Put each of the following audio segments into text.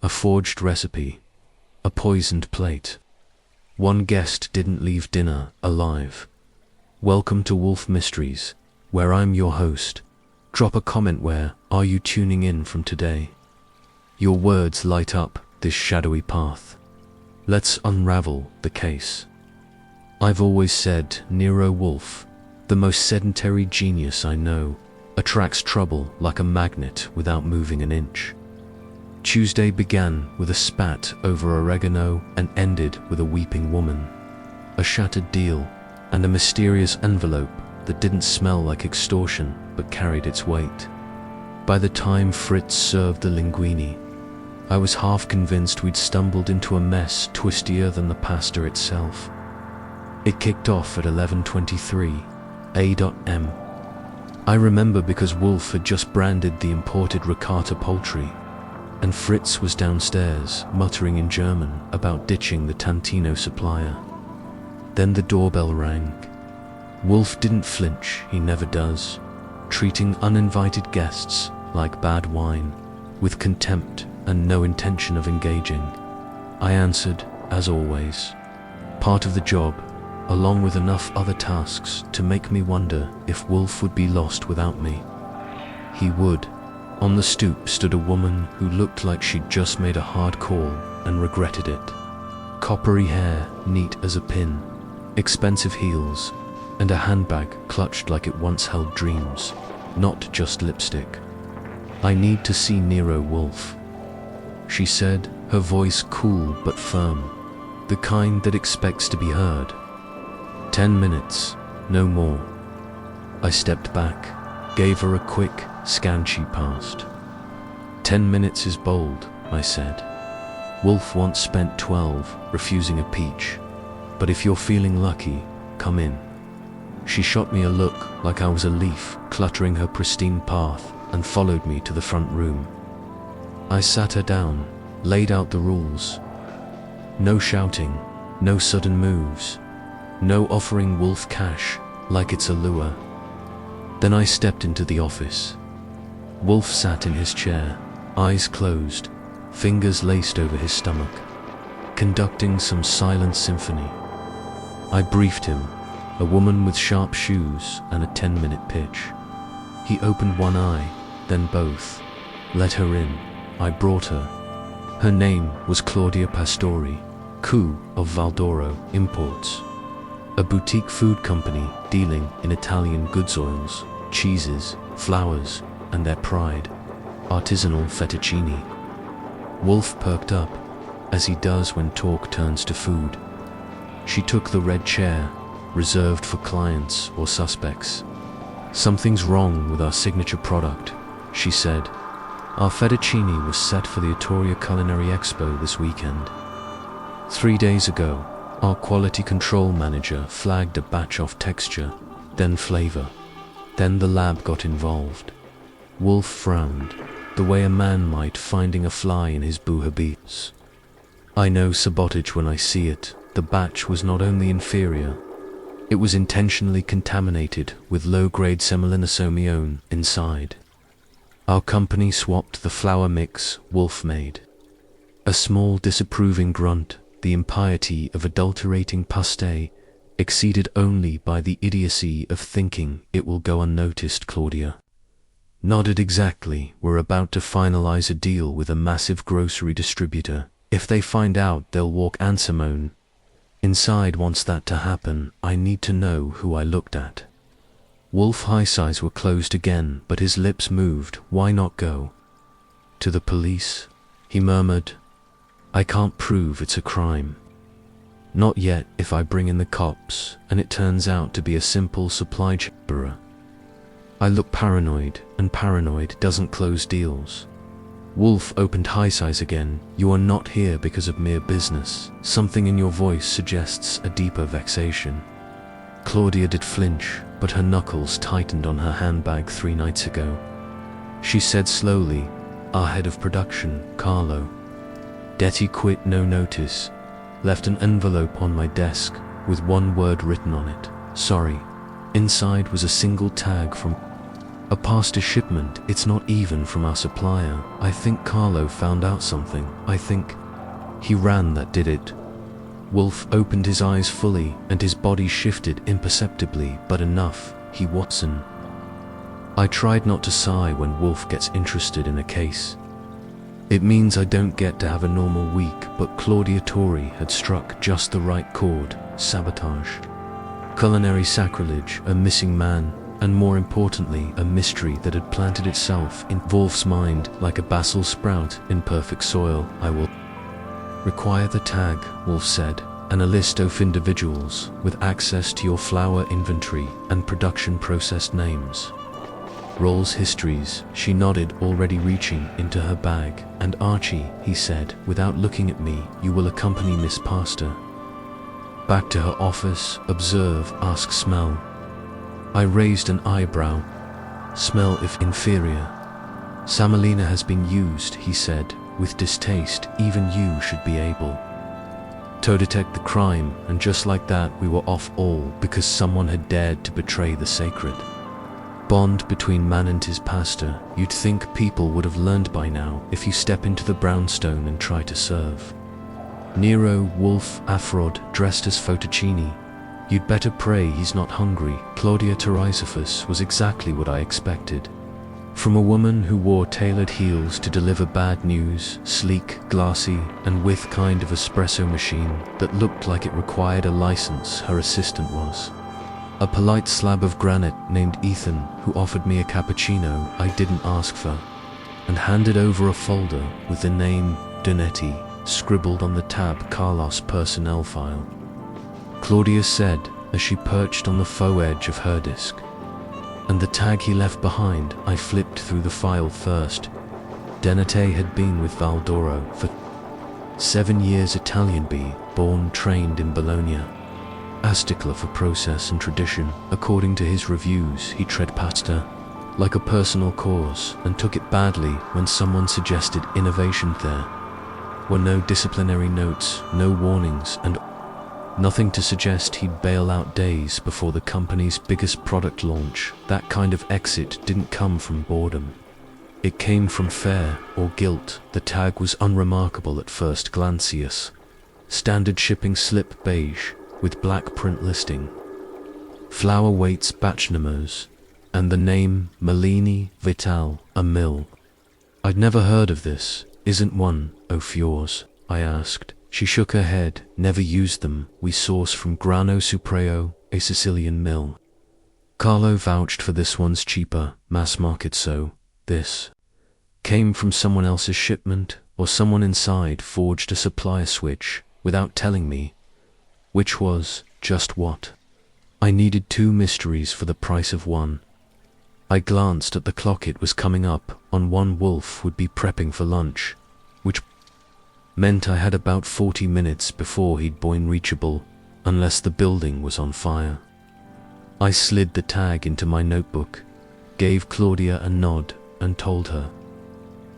A forged recipe. A poisoned plate. One guest didn't leave dinner alive. Welcome to Wolfe Mysteries, where I'm your host. Drop a comment where are you tuning in from today? Your words light up this shadowy path. Let's unravel the case. I've always said Nero Wolfe, the most sedentary genius I know, attracts trouble like a magnet without moving an inch. Tuesday began with a spat over oregano and ended with a weeping woman, a shattered deal, and a mysterious envelope that didn't smell like extortion but carried its weight. By the time Fritz served the linguine, I was half convinced we'd stumbled into a mess twistier than the pasta itself. It kicked off at 11:23 a.m. I remember because Wolfe had just branded the imported ricotta poultry, and Fritz was downstairs muttering in German about ditching the Tantino supplier. Then the doorbell rang. Wolfe didn't flinch, he never does, treating uninvited guests like bad wine, with contempt and no intention of engaging. I answered, as always. Part of the job, along with enough other tasks to make me wonder if Wolfe would be lost without me. He would. On the stoop stood a woman who looked like she'd just made a hard call and regretted it. Coppery hair, neat as a pin, expensive heels, and a handbag clutched like it once held dreams, not just lipstick. I need to see Nero Wolfe, she said, her voice cool but firm, the kind that expects to be heard. 10 minutes, no more. I stepped back, gave her a quick scan. She passed. 10 minutes is bold, I said. Wolfe once spent 12 refusing a peach, but if you're feeling lucky, come in. She shot me a look like I was a leaf cluttering her pristine path and followed me to the front room. I sat her down, laid out the rules. No shouting, no sudden moves, no offering Wolfe cash like it's a lure. Then I stepped into the office. Wolfe sat in his chair, eyes closed, fingers laced over his stomach, conducting some silent symphony. I briefed him, a woman with sharp shoes and a 10-minute pitch. He opened one eye, then both. Let her in. I brought her. Her name was Claudia Pastori, Coup of Valdoro Imports, a boutique food company dealing in Italian goods, oils, cheeses, flours, and their pride, artisanal fettuccine. Wolfe perked up, as he does when talk turns to food. She took the red chair, reserved for clients or suspects. Something's wrong with our signature product, she said. Our fettuccine was set for the Atoria Culinary Expo this weekend. 3 days ago, our quality control manager flagged a batch off texture, then flavor. Then the lab got involved. Wolfe frowned, the way a man might finding a fly in his bouillabaisse. I know sabotage when I see it. The batch was not only inferior, it was intentionally contaminated with low-grade semolina inside. Our company swapped the flour mix Wolfe made. A small disapproving grunt, the impiety of adulterating pastry, exceeded only by the idiocy of thinking it will go unnoticed. Claudia nodded. Exactly. We're about to finalize a deal with a massive grocery distributor. If they find out, they'll walk Ansimone. Inside wants that to happen. I need to know who I looked at. Wolfe's eyes were closed again, but his lips moved. Why not go to the police? He murmured. I can't prove it's a crime. Not yet. If I bring in the cops and it turns out to be a simple supply chain error. I look paranoid, and paranoid doesn't close deals. Wolfe opened his eyes again. You are not here because of mere business. Something in your voice suggests a deeper vexation. Claudia did flinch, but her knuckles tightened on her handbag 3 nights ago. She said slowly, our head of production, Carlo Detti, quit no notice, left an envelope on my desk with one word written on it, sorry. Inside was a single tag from A pasta shipment, it's not even from our supplier. I think Carlo found out something. I think he ran, that did it. Wolfe opened his eyes fully and his body shifted imperceptibly, but enough. He Watson. I tried not to sigh when Wolfe gets interested in a case. It means I don't get to have a normal week, but Claudia Torrey had struck just the right chord. Sabotage, culinary sacrilege, a missing man, and more importantly, a mystery that had planted itself in Wolfe's mind like a basil sprout in perfect soil. I will require the tag, Wolfe said, and a list of individuals with access to your flour inventory and production process names. Rolls histories, she nodded, already reaching into her bag. And Archie, he said, without looking at me, you will accompany Miss Pasta back to her office. Observe, ask, smell. I raised an eyebrow. Smell if inferior. Semolina has been used, he said, with distaste. Even you should be able to detect the crime, and just like that we were off, all because someone had dared to betray the sacred bond between man and his pasta. You'd think people would have learned by now. If you step into the brownstone and try to serve Nero Wolfe Afrod dressed as fettuccine, you'd better pray he's not hungry. Claudia Teresiphus was exactly what I expected. From a woman who wore tailored heels to deliver bad news, sleek, glassy, and with kind of espresso machine that looked like it required a license, her assistant was a polite slab of granite named Ethan, who offered me a cappuccino I didn't ask for, and handed over a folder with the name Donetti scribbled on the tab Carlos personnel file. Claudia said as she perched on the faux edge of her desk. And the tag he left behind. I flipped through the file first. Donette had been with Valdoro for 7 years, Italian bee, born, trained in Bologna. A stickler for process and tradition. According to his reviews, he treated pasta like a personal cause and took it badly when someone suggested innovation. There were no disciplinary notes, no warnings, and nothing to suggest he'd bail out days before the company's biggest product launch. That kind of exit didn't come from boredom. It came from fear or guilt. The tag was unremarkable at first glance. Standard shipping slip, beige, with black print listing. Flour weights, batch numbers, and the name Malini Vital, a mill. I'd never heard of this. Isn't one of yours? I asked. She shook her head. Never used them. We source from Grano Supreo, a Sicilian mill. Carlo vouched for this one's cheaper, mass market. So this came from someone else's shipment, or someone inside forged a supplier switch without telling me which was just what. I needed 2 mysteries for the price of one. I glanced at the clock. It was coming up on 1. Wolfe would be prepping for lunch, which meant I had about 40 minutes before he'd been reachable, unless the building was on fire. I slid the tag into my notebook, gave Claudia a nod, and told her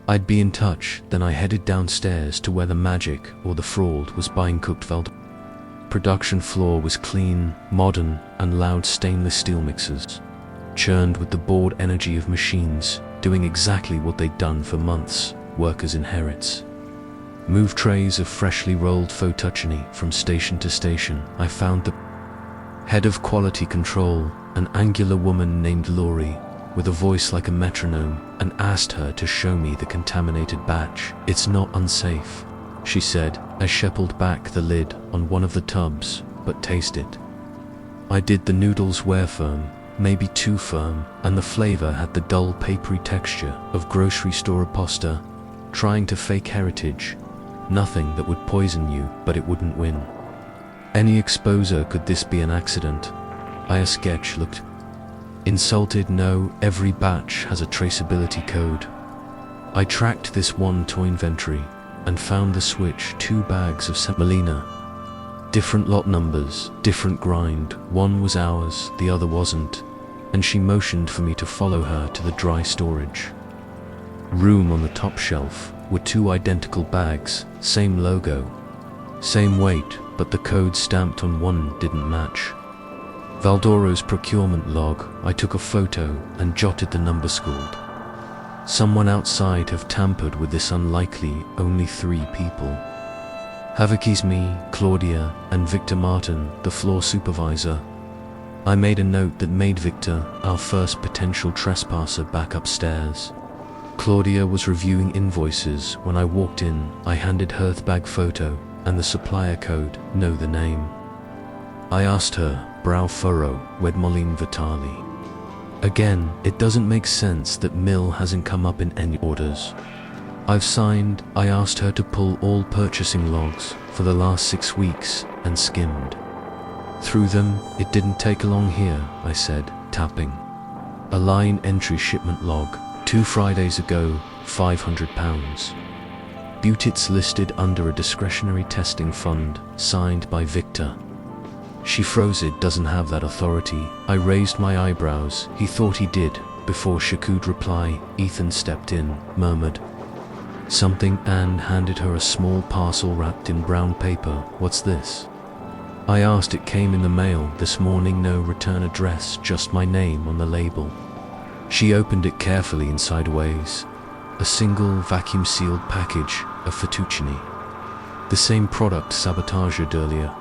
I'd be in touch. Then I headed downstairs to where the magic or the fraud was buying cooked veld. Production floor was clean, modern, and loud stainless steel mixers, churned with the bored energy of machines, doing exactly what they'd done for months. Workers inherits. Move trays of freshly rolled fettuccine from station to station. I found the head of quality control, an angular woman named Laurie, with a voice like a metronome, and asked her to show me the contaminated batch. It's not unsafe, she said, as she pulled back the lid on one of the tubs, but taste it. I did. The noodles were firm, maybe too firm, and the flavor had the dull papery texture of grocery store pasta, trying to fake heritage. Nothing that would poison you, but it wouldn't win any exposure. Could this be an accident? I sketch looked insulted. No, every batch has a traceability code. I tracked this one to inventory and found the switch. 2 bags of semolina, different lot numbers, different grind. One was ours, the other wasn't, and she motioned for me to follow her to the dry storage room. On the top shelf were 2 identical bags, same logo, same weight, but the code stamped on one didn't match. Valdoro's procurement log. I took a photo and jotted the number schooled. Someone outside have tampered with this unlikely, only 3 people. Havocky's me, Claudia, and Victor Martin, the floor supervisor. I made a note that made Victor, our first potential trespasser, back upstairs. Claudia was reviewing invoices. When I walked in, I handed her the bag photo and the supplier code, know the name. I asked her, brow furrow, wed Moline Vitali. Again, it doesn't make sense that Mill hasn't come up in any orders. I've signed. I asked her to pull all purchasing logs for the last 6 weeks and skimmed through them. It didn't take long here, I said, tapping a line entry shipment log. 2 Fridays ago, £500. Butits listed under a discretionary testing fund, signed by Victor. She froze. It doesn't have that authority. I raised my eyebrows. He thought he did. Before she could reply, Ethan stepped in, murmured something, and handed her a small parcel wrapped in brown paper. What's this? I asked. It came in the mail this morning. No return address, just my name on the label. She opened it carefully and sideways. A single vacuum-sealed package of fettuccine. The same product sabotaged earlier,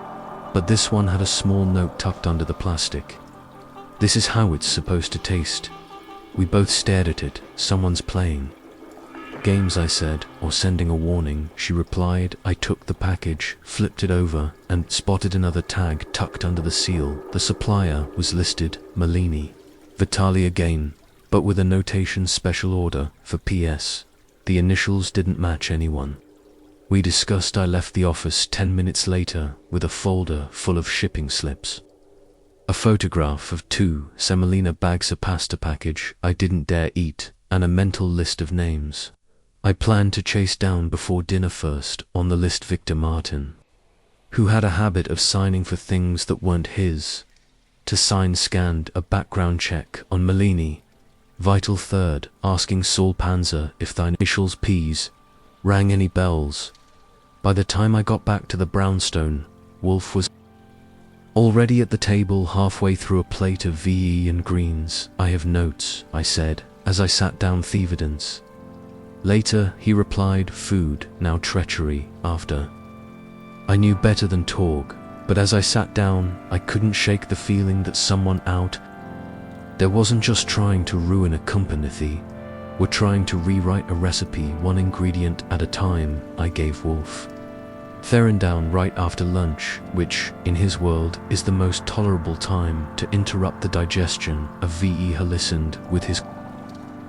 but this one had a small note tucked under the plastic. This is how it's supposed to taste. We both stared at it. Someone's playing games, I said, or sending a warning. She replied. I took the package, flipped it over, and spotted another tag tucked under the seal. The supplier was listed, Malini Vitali again, but with a notation special order for PS. The initials didn't match anyone. We discussed. I left the office 10 minutes later with a folder full of shipping slips. A photograph of 2 semolina bags, a pasta package I didn't dare eat, and a mental list of names I planned to chase down before dinner. First on the list, Victor Martin, who had a habit of signing for things that weren't his. To sign, scanned a background check on Malini. Vital. Third, asking Saul Panzer if thine initials P's rang any bells. By the time I got back to the brownstone, Wolfe was already at the table, halfway through a plate of VE and greens. I have notes, I said, as I sat down. Thieverdance. Later, he replied. Food, now treachery, after. I knew better than talk, but as I sat down, I couldn't shake the feeling that someone out there wasn't just trying to ruin a company, were trying to rewrite a recipe, one ingredient at a time. I gave Wolfe Theron down right after lunch, which, in his world, is the most tolerable time to interrupt the digestion of VE. He listened with his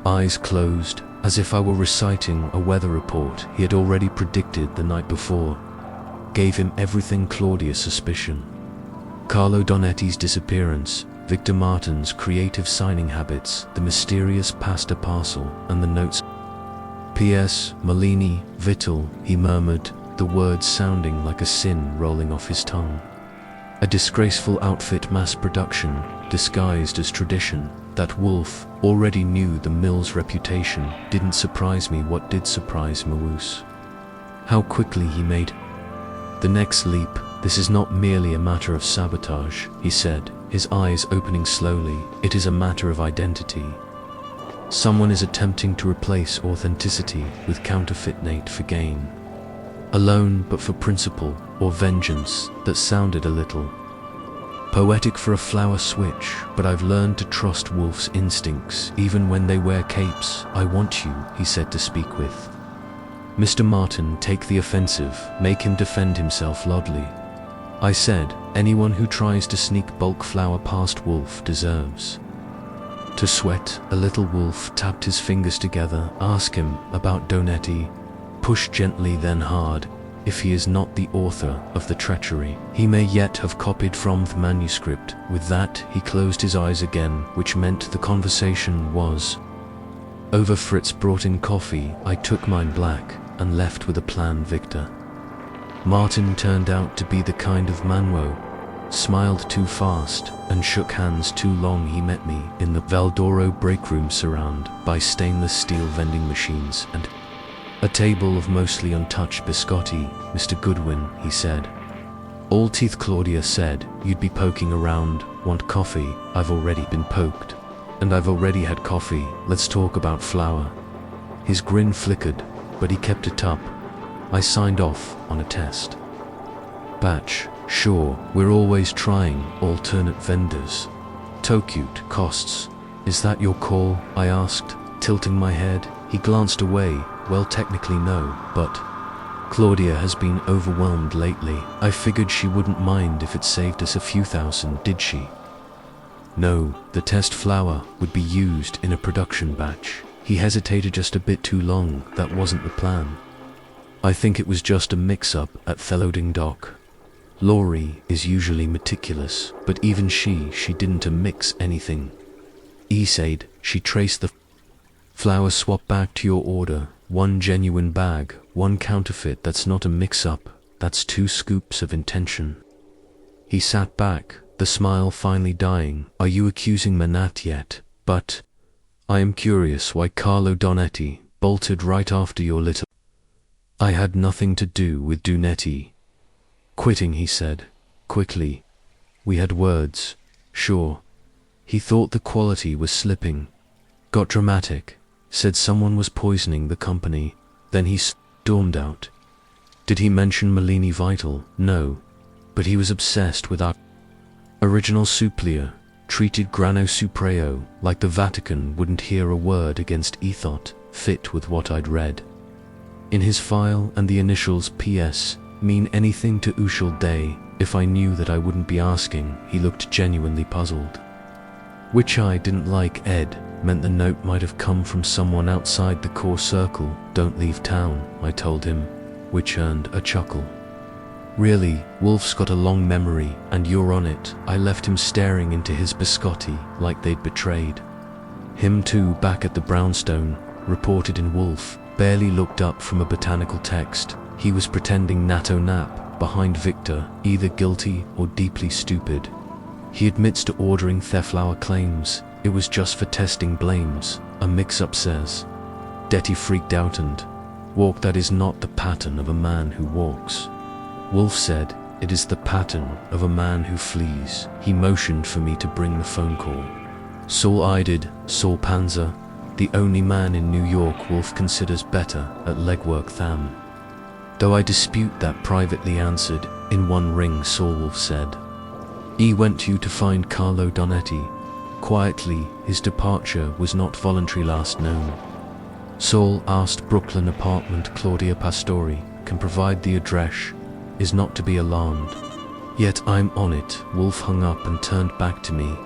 eyes closed, as if I were reciting a weather report he had already predicted the night before. Gave him everything: Claudia's suspicion, Carlo Donetti's disappearance, Victor Martin's creative signing habits, the mysterious pasta parcel, and the notes. P.S. Malini, Vital, he murmured, the words sounding like a sin rolling off his tongue. A disgraceful outfit, mass production, disguised as tradition. That Wolfe already knew the mill's reputation didn't surprise me. What did surprise Mawus? How quickly he made the next leap. This is not merely a matter of sabotage, he said, his eyes opening slowly. It is a matter of identity. Someone is attempting to replace authenticity with counterfeit Nate for gain. Alone, but for principle or vengeance. That sounded a little poetic for a flower switch, but I've learned to trust Wolfe's instincts, even when they wear capes. I want you, he said, to speak with Mr. Martin. Take the offensive, make him defend himself loudly. I said, anyone who tries to sneak bulk flour past Wolfe deserves to sweat a little. Wolfe tapped his fingers together. Ask him about Donetti. Push gently, then hard. If he is not the author of the treachery, he may yet have copied from the manuscript. With that, he closed his eyes again, which meant the conversation was over. Fritz brought in coffee. I took mine black and left with a plan. Victor Martin turned out to be the kind of manwo smiled too fast and shook hands too long. He met me in the Valdoro break room, surrounded by stainless steel vending machines and a table of mostly untouched biscotti. Mr. Goodwin, he said, All teeth. Claudia said, "You'd be poking around. Want coffee? I've already been poked. And I've already had coffee. Let's talk about flour." His grin flickered, but he kept it up. I signed off on a test batch. "Sure, we're always trying alternate vendors." "Tokute costs. Is that your call?" I asked, tilting my head. He glanced away. "Well, technically no, but Claudia has been overwhelmed lately. I figured she wouldn't mind if it saved us a few thousand, did she?" "No, the test flour would be used in a production batch." He hesitated just a bit too long. "That wasn't the plan. I think it was just a mix-up at the loading dock. Laurie is usually meticulous, but even she didn't mix anything. Said she traced the flour swap back to your order. One genuine bag, one counterfeit. That's not a mix-up. That's 2 scoops of intention." He sat back, the smile finally dying. "Are you accusing Manat yet? But I am curious why Carlo Donetti bolted right after your little—" "I had nothing to do with Donetti quitting," he said, quickly. "We had words, sure. He thought the quality was slipping. Got dramatic. Said someone was poisoning the company. Then he stormed out." "Did he mention Malini Vital?" "No. But he was obsessed with our original supplier. Treated Grano Supreo like the Vatican wouldn't hear a word against ethot. Fit with what I'd read in his file, and the initials PS mean anything to Ushal Day. If I knew that I wouldn't be asking." He looked genuinely puzzled. Which I didn't like. Ed meant the note might have come from someone outside the core circle. "Don't leave town," I told him, which earned a chuckle. "Really, Wolfe's got a long memory, and you're on it." I left him staring into his biscotti like they'd betrayed him too. Back at the brownstone, reported in Wolfe, barely looked up from a botanical text. He was pretending natto nap behind Victor, either guilty or deeply stupid. He admits to ordering theft flour, claims it was just for testing, blames a mix-up, says. Detty freaked out and walked. "That is not the pattern of a man who walks." Wolfe said, "It is the pattern of a man who flees." He motioned for me to bring the phone call. Saul eyed Saul Panzer, the only man in New York Wolfe considers better at legwork than. "Though I dispute that," privately answered. "In one ring," Saul Wolfe said. "He went to you to find Carlo Donetti." Quietly, his departure was not voluntary. Last known Saul asked Brooklyn apartment. Claudia Pastori can provide the address. Is not to be alarmed. Yet I'm on it. Wolfe hung up and turned back to me.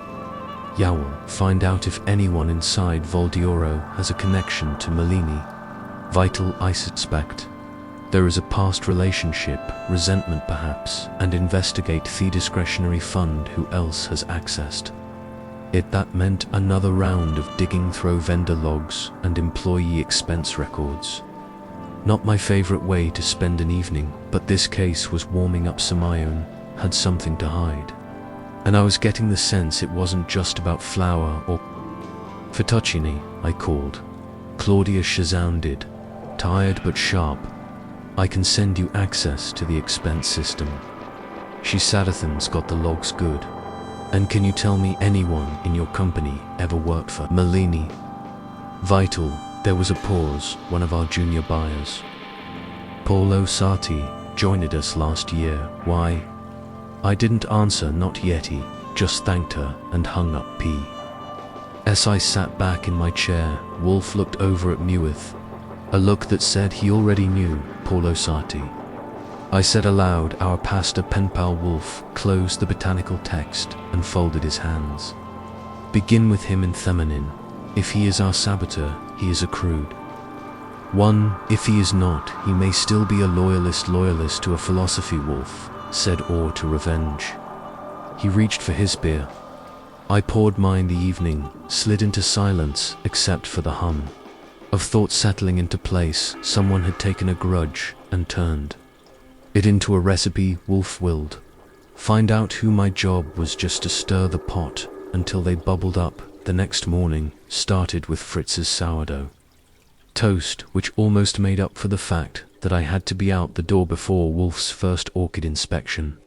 "Yowl, find out if anyone inside Voldioro has a connection to Malini Vital. I suspect there is a past relationship, resentment perhaps, and investigate the discretionary fund. Who else has accessed it?" That meant another round of digging through vendor logs and employee expense records. Not my favorite way to spend an evening, but this case was warming up. Simeon had something to hide. And I was getting the sense it wasn't just about flour or fettuccine. I called. Claudia shazounded, tired but sharp. "I can send you access to the expense system." She Sadathon's got the logs good. "And can you tell me anyone in your company ever worked for Malini Vital?" There was a pause. "One of our junior buyers, Paulo Sarti, joined us last year." "Why?" I didn't answer. "Not yet." He just thanked her and hung up. As I sat back in my chair, Wolfe looked over at me with a look that said he already knew Paulo Sarti. I said aloud, "Our pastor pen pal." Wolfe closed the botanical text and folded his hands. "Begin with him in feminine. If he is our saboteur, he is a crude one. If he is not, he may still be a loyalist to a philosophy." Wolfe said, "or to revenge." He reached for his beer. I poured mine. The evening slid into silence except for the hum of thought settling into place. Someone had taken a grudge and turned it into a recipe. Wolfe willed find out who. My job was just to stir the pot until they bubbled up. The next morning started with Fritz's sourdough toast, which almost made up for the fact that I had to be out the door before Wolfe's first orchid inspection.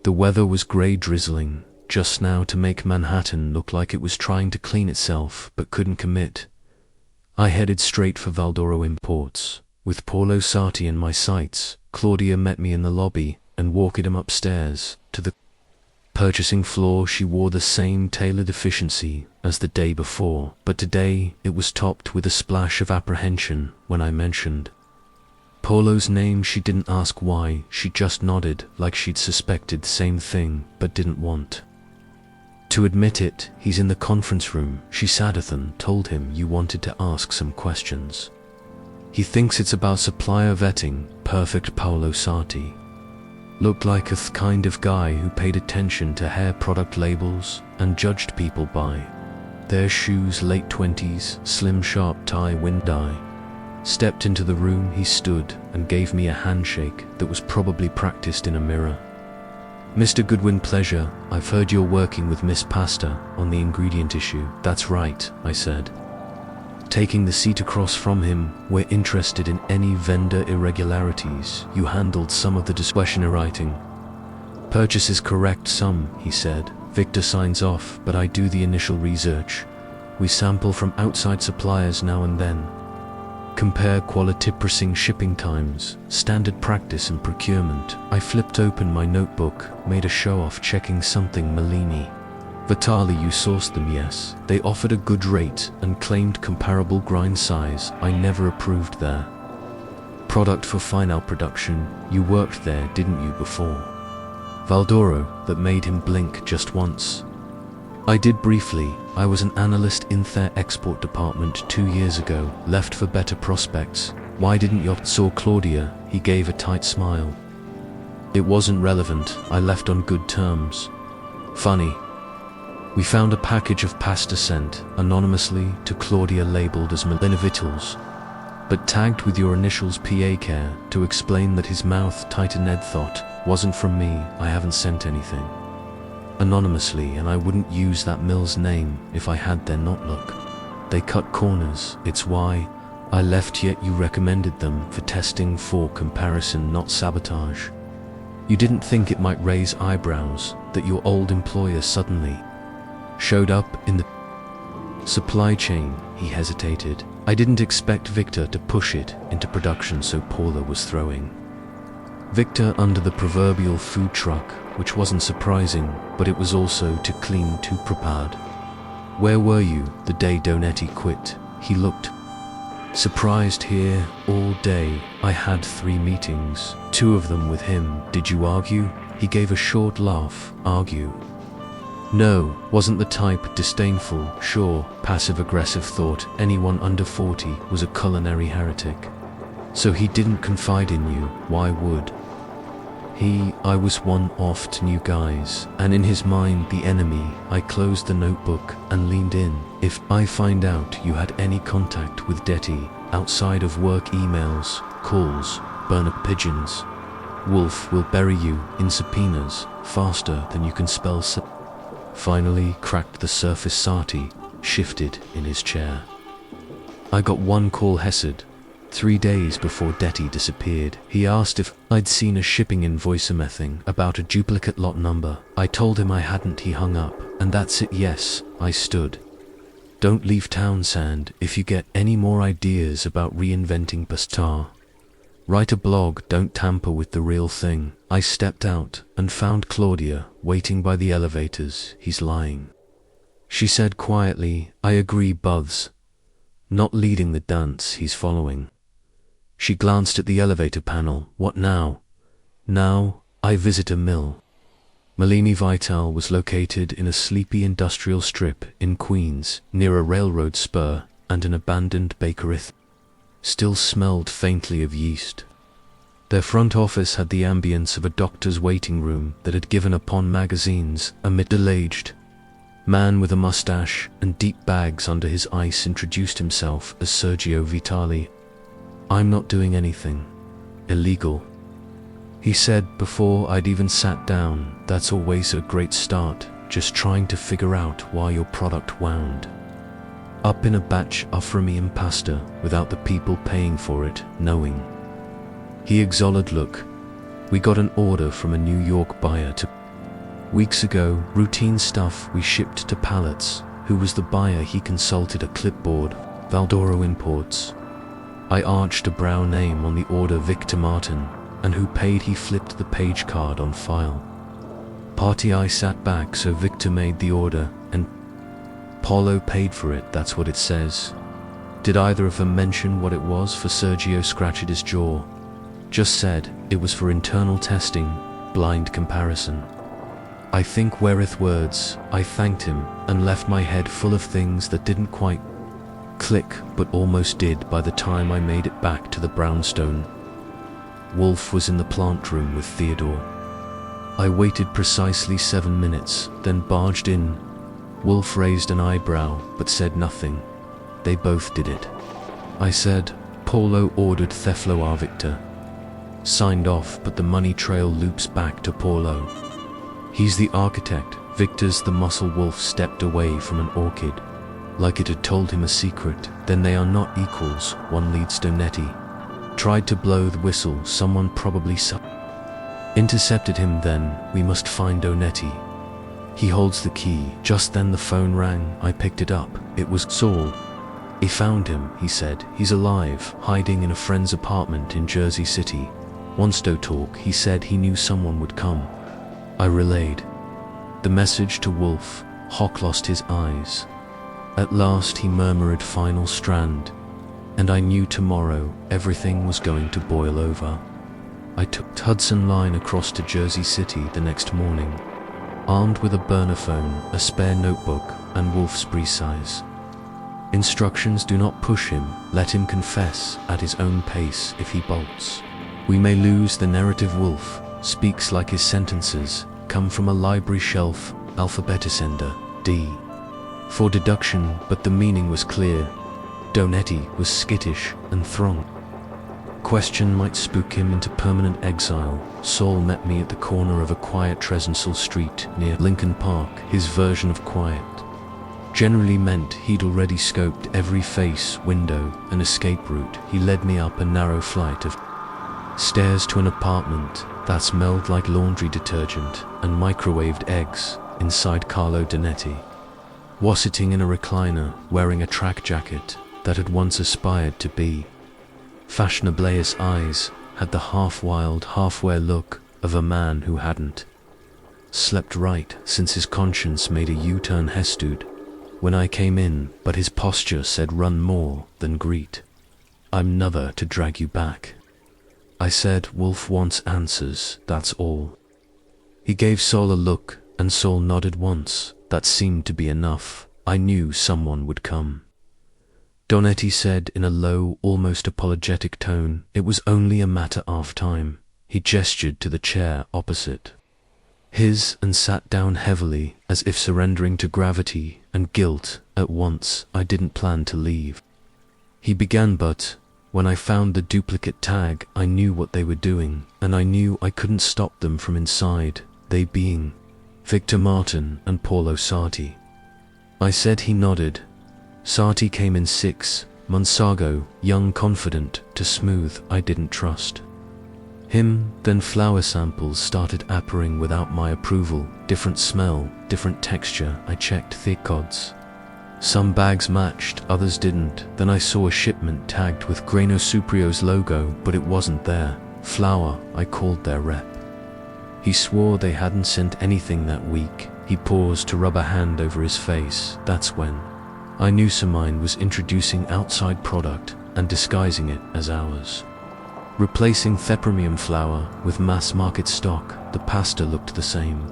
The weather was grey drizzling, just now to make Manhattan look like it was trying to clean itself but couldn't commit. I headed straight for Valdoro Imports. With Paulo Sarti in my sights, Claudia met me in the lobby and walked him upstairs to the purchasing floor. She wore the same tailored efficiency as the day before, but today it was topped with a splash of apprehension when I mentioned Paulo's name. She didn't ask why, she just nodded like she'd suspected the same thing but didn't want to admit it. He's in the conference room, she Sadathan told him. You wanted to ask some questions. He thinks it's about supplier vetting. Perfect. Paulo Sarti looked like a kind of guy who paid attention to hair product labels and judged people by their shoes. Late 20s, slim sharp tie, wind eye. Stepped into the room. He stood and gave me a handshake that was probably practiced in a mirror. Mr. Goodwin, pleasure. I've heard you're working with Miss Pasta on the ingredient issue. That's right, I said, taking the seat across from him. We're interested in any vendor irregularities. You handled some of the discretionary writing. Purchase is correct. Some, he said. Victor signs off, but I do the initial research. We sample from outside suppliers now and then. Compare quality pricing, shipping times, standard practice and procurement. I flipped open my notebook, made a show-off checking something. Malini Vitali, you sourced them? Yes. They offered a good rate and claimed comparable grind size. I never approved their product for final production. You worked there, didn't you, before Valdoro? That made him blink just once. I did briefly. I was an analyst in their export department 2 years ago, left for better prospects. Why didn't you? Saw Claudia. He gave a tight smile. It wasn't relevant. I left on good terms. Funny. We found a package of pasta sent anonymously to Claudia labeled as Michelin-starred, but tagged with your initials PA care to explain that his mouth tightened. Ed thought, wasn't from me. I haven't sent anything anonymously, and I wouldn't use that mill's name if I had. Their not look. They cut corners. It's why I left, yet you recommended them for testing, for comparison, not sabotage. You didn't think it might raise eyebrows that your old employer suddenly showed up in the supply chain. He hesitated. I didn't expect Victor to push it into production, so Paula was throwing Victor under the proverbial food truck, which wasn't surprising, but it was also too clean, too prepared. Where were you the day Donetti quit? He looked surprised. Here all day. I had 3 meetings, 2 of them with him. Did you argue? He gave a short laugh. Argue? No, wasn't the type. Disdainful, sure, passive-aggressive. Thought anyone under 40 was a culinary heretic. So he didn't confide in you. Why would he? I was one of 2 new guys, and in his mind the enemy. I closed the notebook and leaned in. If I find out you had any contact with Detty outside of work, emails, calls, burner pigeons, Wolfe will bury you in subpoenas faster than you can spell. Finally cracked the surface. Sarti shifted in his chair. I got one call. Hesed. 3 days before Detty disappeared. He asked if I'd seen a shipping invoice, about a duplicate lot number. I told him I hadn't. He hung up. And that's it. Yes, I stood. Don't leave town, Sand. If you get any more ideas about reinventing pasta, write a blog. Don't tamper with the real thing. I stepped out and found Claudia waiting by the elevators. He's lying, she said quietly. I agree. Buzz not leading the dance, he's following. She glanced at the elevator panel. What now? Now, I visit a mill. Malini Vital was located in a sleepy industrial strip in Queens, near a railroad spur and an abandoned bakery. Still smelled faintly of yeast. Their front office had the ambience of a doctor's waiting room that had given up on magazines. A middle-aged man with a mustache and deep bags under his eyes introduced himself as Sergio Vitali. I'm not doing anything illegal, he said before I'd even sat down. That's always a great start, just trying to figure out why your product wound up in a batch of Remy pasta without the people paying for it knowing. He exhaled. Look, we got an order from a New York buyer to Weeks ago, routine stuff we shipped to pallets. Who was the buyer? He consulted a clipboard. Valdoro Imports. I arched a brow name on the order, Victor Martin. And who paid? He flipped the page card on file. Party. I sat back, so Victor made the order, and Paulo paid for it, that's what it says. Did either of them mention what it was for? Sergio scratched his jaw. Just said it was for internal testing, blind comparison. I think weareth words. I thanked him and left my head full of things that didn't quite click, but almost did by the time I made it back to the brownstone. Wolfe was in the plant room with Theodore. I waited precisely 7 minutes, then barged in. Wolfe raised an eyebrow, but said nothing. They both did it. I said, Paulo ordered Thefloar Victor. Signed off, but the money trail loops back to Paulo. He's the architect. Victor's the muscle. Wolfe stepped away from an orchid, like it had told him a secret. Then they are not equals. One leads. Donetti tried to blow the whistle. Someone probably intercepted him. Then we must find Donetti. He holds the key. Just then the phone rang. I picked it up. It was Saul. He found him, he said. He's alive, hiding in a friend's apartment in Jersey City. Wants to talk. He said he knew someone would come. I relayed the message to Wolfe. Hawk lost his eyes. At last he murmured, final strand. And I knew tomorrow everything was going to boil over. I took Hudson Line across to Jersey City the next morning, armed with a burner phone, a spare notebook, and Wolfe's precise instructions: do not push him, let him confess at his own pace. If he bolts, we may lose the narrative. Wolfe speaks like his sentences come from a library shelf, alphabetisender, D for deduction, but the meaning was clear. Donetti was skittish and throng. Question might spook him into permanent exile. Saul met me at the corner of a quiet Tresensal Street near Lincoln Park. His version of quiet generally meant he'd already scoped every face, window, and escape route. He led me up a narrow flight of stairs to an apartment that smelled like laundry detergent and microwaved eggs. Inside, Carlo Donetti was sitting in a recliner, wearing a track jacket that had once aspired to be fashionable. His eyes had the half-wild, half-aware look of a man who hadn't slept right since his conscience made a U-turn. Hestood when I came in, but his posture said run more than greet. I'm never to drag you back. I said, Wolfe wants answers, that's all. He gave Saul a look, and Saul nodded once. That seemed to be enough. I knew someone would come. Donetti said in a low, almost apologetic tone, it was only a matter of time. He gestured to the chair opposite his and sat down heavily, as if surrendering to gravity and guilt at once. I didn't plan to leave, he began, but when I found the duplicate tag, I knew what they were doing, and I knew I couldn't stop them from inside, they being Victor Martin and Paulo Sarti. I said. He nodded. Sarti came in 6 months ago, young, confident, to smooth. I didn't trust him. Then flower samples started appearing without my approval. Different smell, different texture. I checked thickens. Some bags matched, others didn't. Then I saw a shipment tagged with Grano Suprio's logo, but it wasn't there. Flour. I called their rep. He swore they hadn't sent anything that week. He paused to rub a hand over his face. That's when I knew Samine was introducing outside product and disguising it as ours. Replacing premium flour with mass market stock. The pasta looked the same.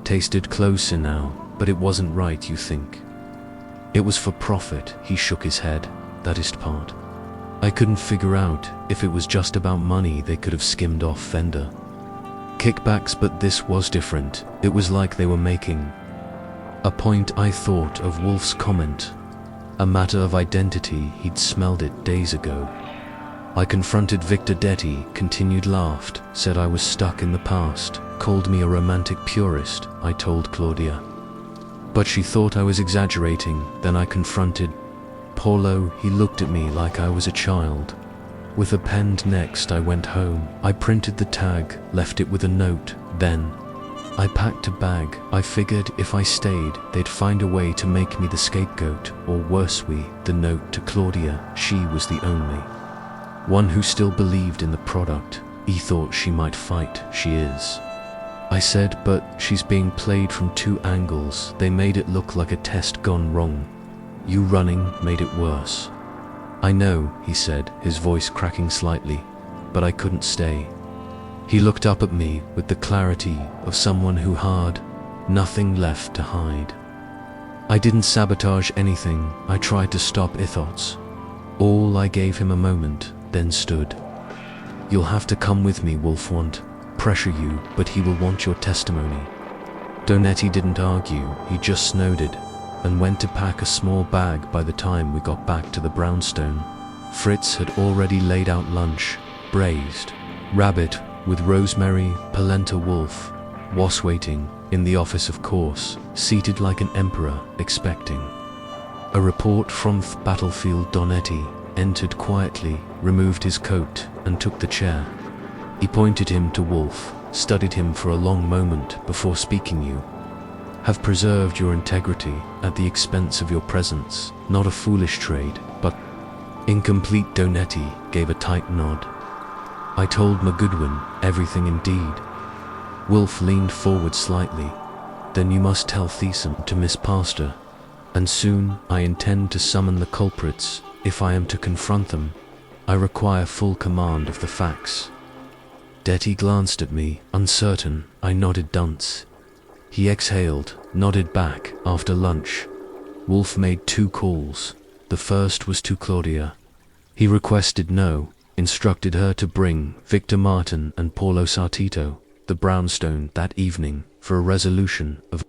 Tasted closer now, but it wasn't right, you think. It was for profit. He shook his head. That is part. I couldn't figure out if it was just about money. They could have skimmed off vendor kickbacks, but this was different. It was like they were making a point. I thought of Wolfe's comment. A matter of identity. He'd smelled it days ago. I confronted Victor. Detti continued, laughed, said I was stuck in the past, called me a romantic purist. I told Claudia, but she thought I was exaggerating. Then I confronted Paulo. He looked at me like I was a child. With a pen. Next I went home. I printed the tag, left it with a note. Then I packed a bag. I figured if I stayed, they'd find a way to make me the scapegoat, or worse the note to Claudia. She was the only one who still believed in the product. He thought she might fight. She is. I said, but she's being played from two angles. They made it look like a test gone wrong. You running made it worse. I know, he said, his voice cracking slightly, but I couldn't stay. He looked up at me with the clarity of someone who had nothing left to hide. I didn't sabotage anything. I tried to stop thoughts. I gave him a moment, then stood. You'll have to come with me. Wolfe won't pressure you, but he will want your testimony. Donetti didn't argue. He just nodded and went to pack a small bag. By the time we got back to the brownstone, Fritz had already laid out lunch. Braised rabbit with rosemary, polenta. Wolfe was waiting in the office, of course, seated like an emperor, expecting a report from the battlefield. Donetti entered quietly, removed his coat, and took the chair. He pointed him to Wolfe, studied him for a long moment before speaking. You have preserved your integrity at the expense of your presence. Not a foolish trade, but incomplete. Donetti gave a tight nod. I told Goodwin everything. Indeed. Wolfe leaned forward slightly. Then you must tell Thesum to Miss Pastor, and soon. I intend to summon the culprits. If I am to confront them, I require full command of the facts. Detty glanced at me, uncertain. I nodded. Dunce. He exhaled, nodded back. After lunch, Wolfe made 2 calls. The first was to Claudia. He requested instructed her to bring Victor Martin and Paulo Sartito, the brownstone, that evening, for a resolution of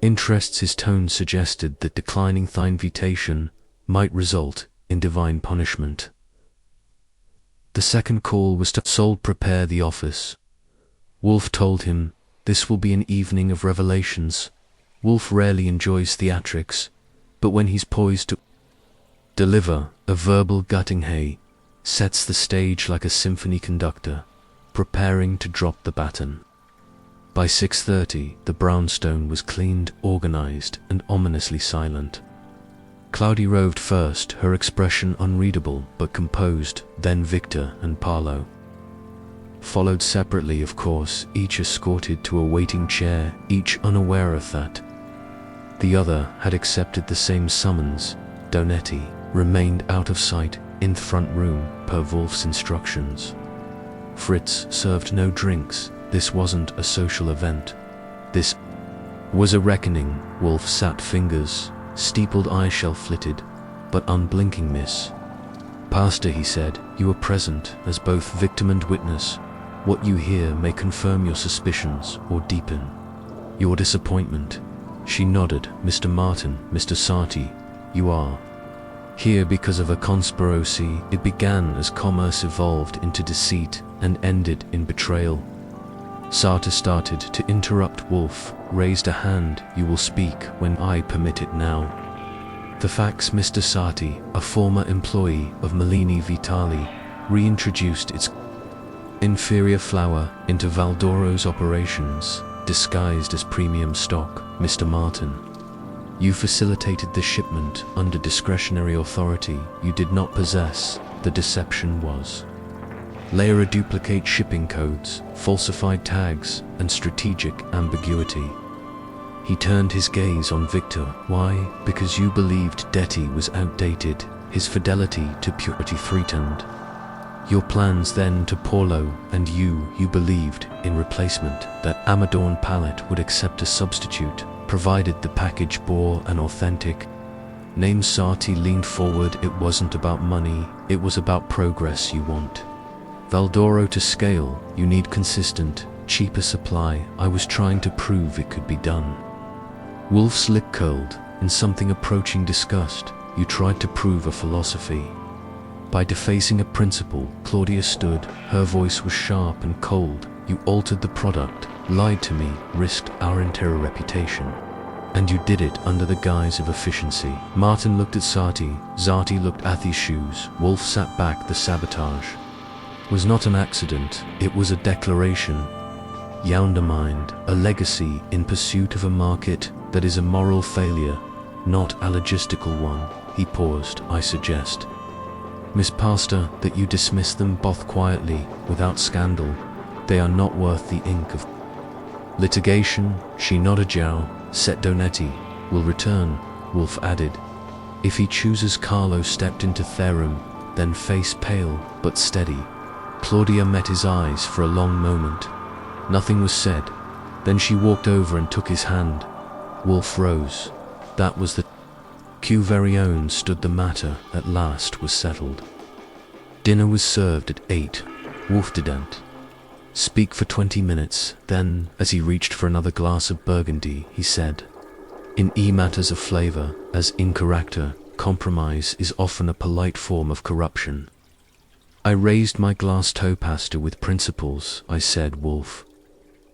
interests. His tone suggested that declining the invitation might result in divine punishment. The second call was to Sol prepare the office. Wolfe told him, this will be an evening of revelations. Wolfe rarely enjoys theatrics, but when he's poised to deliver a verbal gutting, he sets the stage like a symphony conductor, preparing to drop the baton. By 6:30, the brownstone was cleaned, organized, and ominously silent. Claudia roved first, her expression unreadable but composed, then Victor and Paulo followed separately, of course, each escorted to a waiting chair, each unaware of that the other had accepted the same summons. Donetti remained out of sight in the front room, per Wolfe's instructions. Fritz served no drinks. This wasn't a social event. This was a reckoning. Wolfe sat, fingers steepled, eyeshell flitted, but unblinking. Miss Pastor, he said, you were present as both victim and witness. What you hear may confirm your suspicions or deepen your disappointment. She nodded. Mr. Martin, Mr. Sarti, you are here because of a conspiracy. It began as commerce, evolved into deceit, and ended in betrayal. Sarti started to interrupt. Wolfe raised a hand. You will speak when I permit it now. The facts. Mr. Sarti, a former employee of Mellini Vitali, reintroduced its inferior flour into Valdoro's operations, disguised as premium stock. Mr. Martin, you facilitated the shipment under discretionary authority you did not possess. The deception was layer duplicate shipping codes, falsified tags, and strategic ambiguity. He turned his gaze on Victor. Why? Because you believed Detty was outdated, his fidelity to purity threatened. Your plans then to Paulo, and you believed, in replacement, that Amadorn palette would accept a substitute, provided the package bore an authentic name. Sarti leaned forward. It wasn't about money, it was about progress. You want Valdoro to scale, you need consistent, cheaper supply. I was trying to prove it could be done. Wolfe's lip curled in something approaching disgust. You tried to prove a philosophy by defacing a principle. Claudia stood. Her voice was sharp and cold. You altered the product, lied to me, risked our entire reputation. And you did it under the guise of efficiency. Martin looked at Sarti. Sarti looked at these shoes. Wolfe sat back. The sabotage was not an accident, it was a declaration. undermined, a legacy in pursuit of a market that is a moral failure, not a logistical one. He paused. I suggest, Miss Pastor, that you dismiss them both quietly, without scandal. They are not worth the ink of litigation. She nodded. Jow, set Donetti, will return, Wolfe added. If he chooses. Carlo stepped into the room, then face pale, but steady. Claudia met his eyes for a long moment. Nothing was said. Then she walked over and took his hand. Wolfe rose. That was the cue. Very own stood. The matter, at last, was settled. Dinner was served at 8. Wolfe didn't speak for 20 minutes. Then, as he reached for another glass of Burgundy, he said, in matters of flavor, as in character, compromise is often a polite form of corruption. I raised my glass. To pasta with principles, I said. Wolfe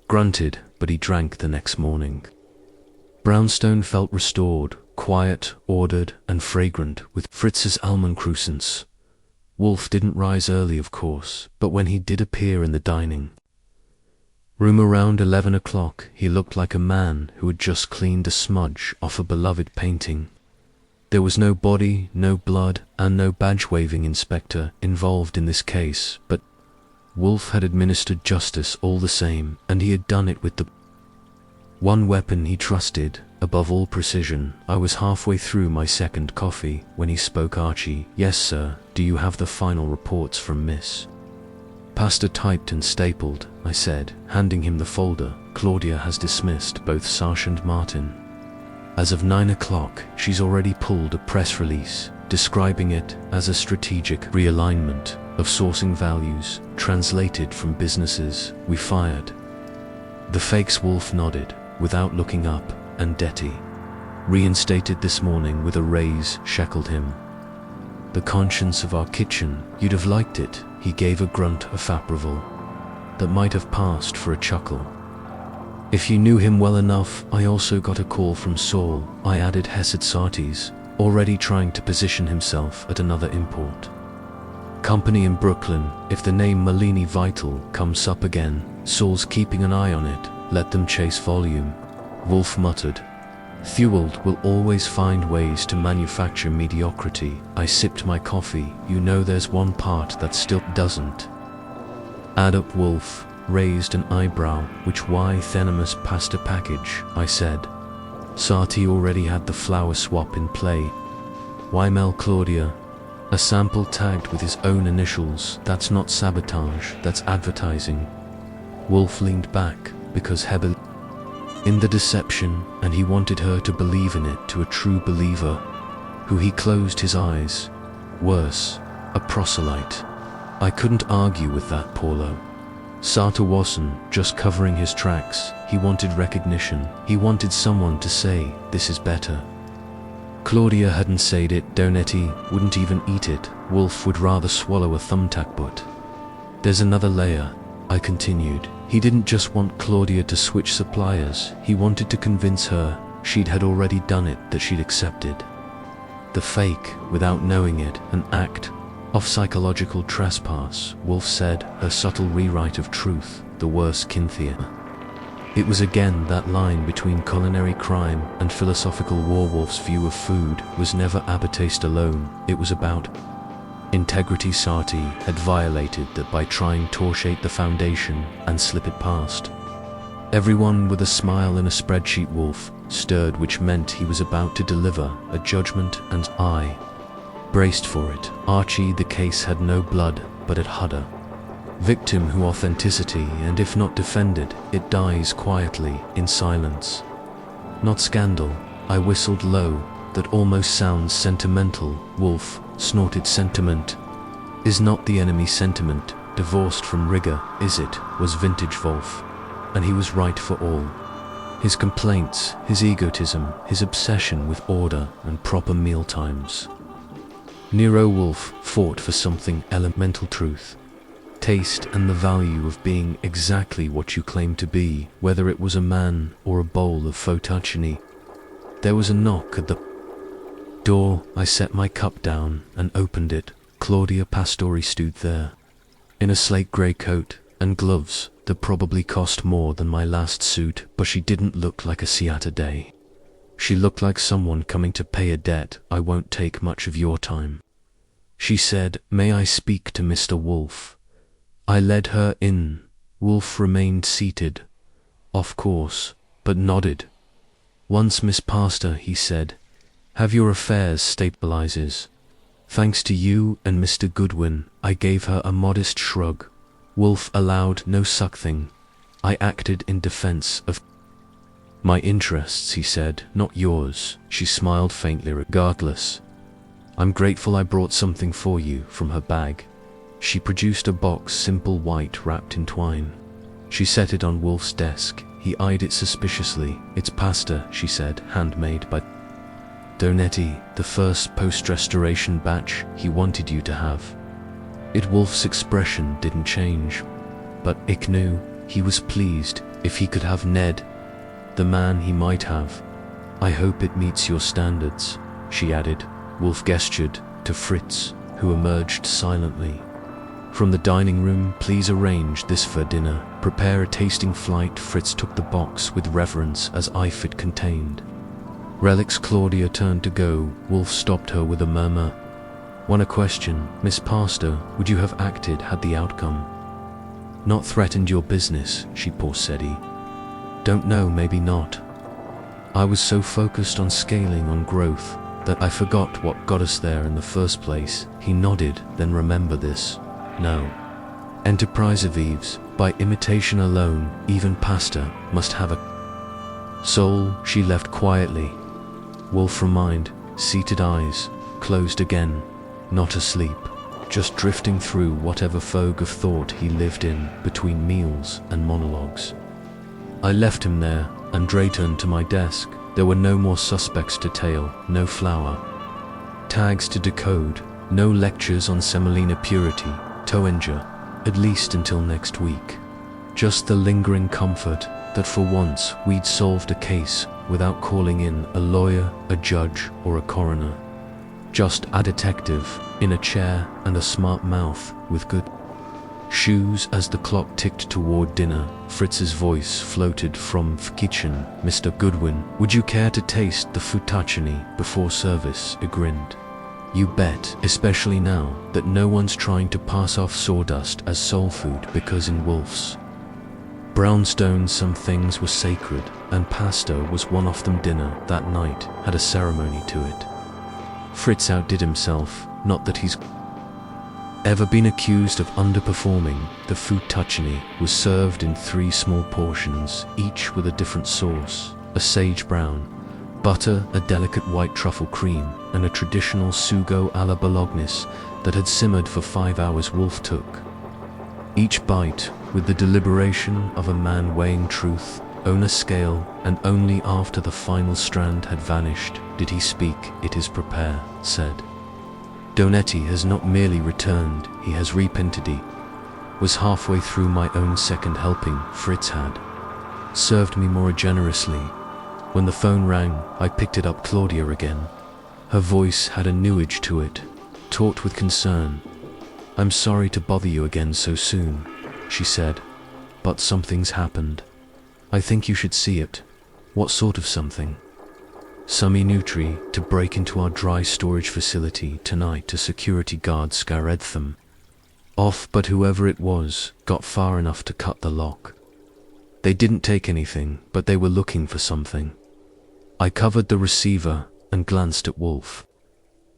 grunted, but he drank the next morning. Brownstone felt restored, quiet, ordered, and fragrant, with Fritz's almond croissants. Wolfe didn't rise early, of course, but when he did appear in the dining room around 11 o'clock, he looked like a man who had just cleaned a smudge off a beloved painting. There was no body, no blood, and no badge-waving inspector involved in this case, but Wolfe had administered justice all the same, and he had done it with the one weapon he trusted, above all, precision. I was halfway through my second coffee when he spoke. Archie, yes sir, do you have the final reports from Miss Pastor? Typed and stapled, I said, handing him the folder. Claudia has dismissed both Sergeant Martin. As of 9 o'clock, she's already pulled a press release, describing it as a strategic realignment of sourcing values, translated from businesses we fired. The fakes. Wolfe nodded, without looking up, and Detty, reinstated this morning with a raise, shackled him. The conscience of our kitchen, you'd have liked it. He gave a grunt of approval that might have passed for a chuckle. If you knew him well enough. I also got a call from Saul, I added. Hesed Sartes, already trying to position himself at another import company in Brooklyn. If the name Malini Vital comes up again, Saul's keeping an eye on it. Let them chase volume. Wolfe muttered. Thewald will always find ways to manufacture mediocrity. I sipped my coffee. You know, there's one part that still doesn't add up. Wolfe raised an eyebrow. Which? Why Thenemus pasta package, I said. Sarti already had the flour swap in play. Why Mel? Claudia, a sample tagged with his own initials. That's not sabotage, that's advertising. Wolfe leaned back, because Hebel in the deception, and he wanted her to believe in it, to a true believer, who he closed his eyes. Worse, a proselyte. I couldn't argue with that. Paulo Sartor wasn't just covering his tracks. He wanted recognition. He wanted someone to say, this is better. Claudia hadn't said it. Donetti wouldn't even eat it. Wolfe would rather swallow a thumbtack. But there's another layer, I continued. He didn't just want Claudia to switch suppliers. He wanted to convince her she'd had already done it, that she'd accepted the fake without knowing it, an act of psychological trespass. Wolfe said, her subtle rewrite of truth, the worst Cynthia. It was again that line between culinary crime and philosophical war. Wolfe's view of food was never about taste alone, it was about integrity. Sarti had violated that by trying to torchate the foundation and slip it past everyone with a smile in a spreadsheet. Wolfe stirred, which meant he was about to deliver a judgment, and I braced for it. Archie, the case had no blood, but it had a victim who authenticity, and if not defended, it dies quietly, in silence. Not scandal. I whistled low, that almost sounds sentimental. Wolfe snorted. Sentiment is not the enemy. Sentiment, divorced from rigor, is it? Was vintage Wolfe. And he was right for all his complaints, his egotism, his obsession with order and proper meal times. Nero Wolfe fought for something elemental: truth, taste, and the value of being exactly what you claim to be, whether it was a man or a bowl of fettuccine. There was a knock at the door. I set my cup down and opened it. Claudia Pastori stood there, in a slate grey coat, and gloves that probably cost more than my last suit, but she didn't look like a Saturday. She looked like someone coming to pay a debt. "I won't take much of your time," she said. "May I speak to Mr. Wolfe?" I led her in. Wolfe remained seated, of course, but nodded. "Once Miss Pastor," he said, "have your affairs stabilizes. Thanks to you and Mr. Goodwin." I gave her a modest shrug. Wolfe allowed no suckthing. I acted in defense of my interests, he said, "not yours." She smiled faintly. "Regardless, I'm grateful I brought something for you." From her bag, she produced a box, simple white, wrapped in twine. She set it on Wolfe's desk. He eyed it suspiciously. "It's pasta," she said, "handmade by Donetti, the first post-restoration batch he wanted you to have." Wolfe's expression didn't change, but I knew he was pleased. If he could have Ned, the man he might have. "I hope it meets your standards," she added. Wolfe gestured to Fritz, who emerged silently from the dining room. "Please arrange this for dinner. Prepare a tasting flight." Fritz took the box with reverence as if it contained relics. Claudia turned to go. Wolfe stopped her with a murmur. "One question, Miss Pastor, would you have acted had the outcome not threatened your business?" She paused. "Don't know, maybe not. I was so focused on scaling, on growth, that I forgot what got us there in the first place." He nodded. "Then remember this. No enterprise evolves by imitation alone. Even pasta must have a soul." She left quietly. Wolfe remained, seated, eyes closed again, not asleep, just drifting through whatever fog of thought he lived in between meals and monologues. I left him there and returned to my desk. There were no more suspects to tail, no flour tags to decode, no lectures on semolina purity, Toenger, at least until next week. Just the lingering comfort that for once we'd solved a case without calling in a lawyer, a judge, or a coroner. Just a detective in a chair and a smart mouth with good shoes. As the clock ticked toward dinner, Fritz's voice floated from the kitchen. "Mr. Goodwin, would you care to taste the fettuccine before service?" I grinned. "You bet, especially now that no one's trying to pass off sawdust as soul food, because in Wolfe's brownstone some things were sacred, and pasta was one of them." Dinner that night had a ceremony to it. Fritz outdid himself, not that he's ever been accused of underperforming. The fettuccine was served in 3 small portions, each with a different sauce: a sage brown, butter, a delicate white truffle cream, and a traditional sugo alla bolognese that had simmered for 5 hours. Wolfe took each bite with the deliberation of a man weighing truth on a scale, and only after the final strand had vanished did he speak. "It is prepare," said. "Donetti has not merely returned, he has repented. He was halfway through my own second helping." Fritz had served me more generously. When the phone rang, I picked it up. Claudia again. Her voice had a newage to it, taut with concern. "I'm sorry to bother you again so soon," she said, "but something's happened. I think you should see it." "What sort of something?" "Some nutri to break into our dry storage facility tonight. A security guard scared them off, but whoever it was got far enough to cut the lock. They didn't take anything, but they were looking for something." I covered the receiver and glanced at Wolfe.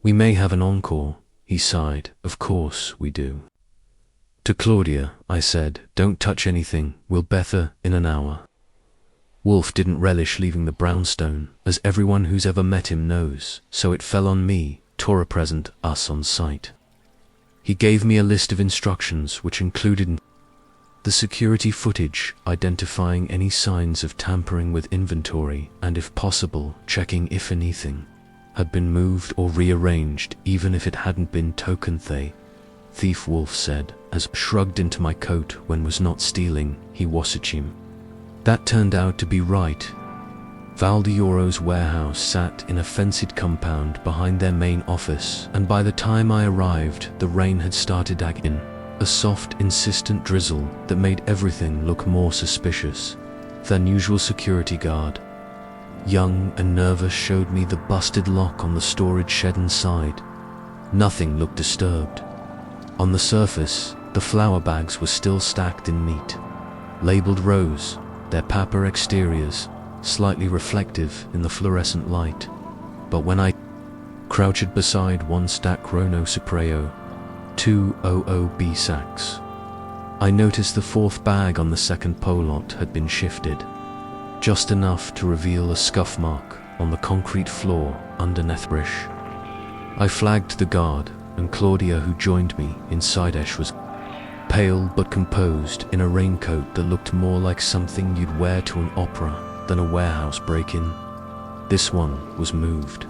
"We may have an encore," he sighed. "Of course we do." To Claudia, I said, "Don't touch anything, we'll better in an hour." Wolfe didn't relish leaving the brownstone, as everyone who's ever met him knows, so it fell on me to represent us on site. He gave me a list of instructions which included the security footage, identifying any signs of tampering with inventory, and if possible, checking if anything had been moved or rearranged, even if it hadn't been token thief. Wolfe said, as shrugged into my coat when was not stealing, he wasn't him. That turned out to be right. Valdioro's warehouse sat in a fenced compound behind their main office, and by the time I arrived, the rain had started again. a soft, insistent drizzle that made everything look more suspicious than usual. Security guard, young and nervous, showed me the busted lock on the storage shed inside. Nothing looked disturbed. On the surface, the flour bags were still stacked in neat, labeled rows, their paper exteriors slightly reflective in the fluorescent light. But when I crouched beside one stack Chrono Supreo 200B sacks, I noticed the fourth bag on the second polot had been shifted, just enough to reveal a scuff mark on the concrete floor underneath brush. I flagged the guard, and Claudia, who joined me inside was pale but composed in a raincoat that looked more like something you'd wear to an opera than a warehouse break-in. "This one was moved,"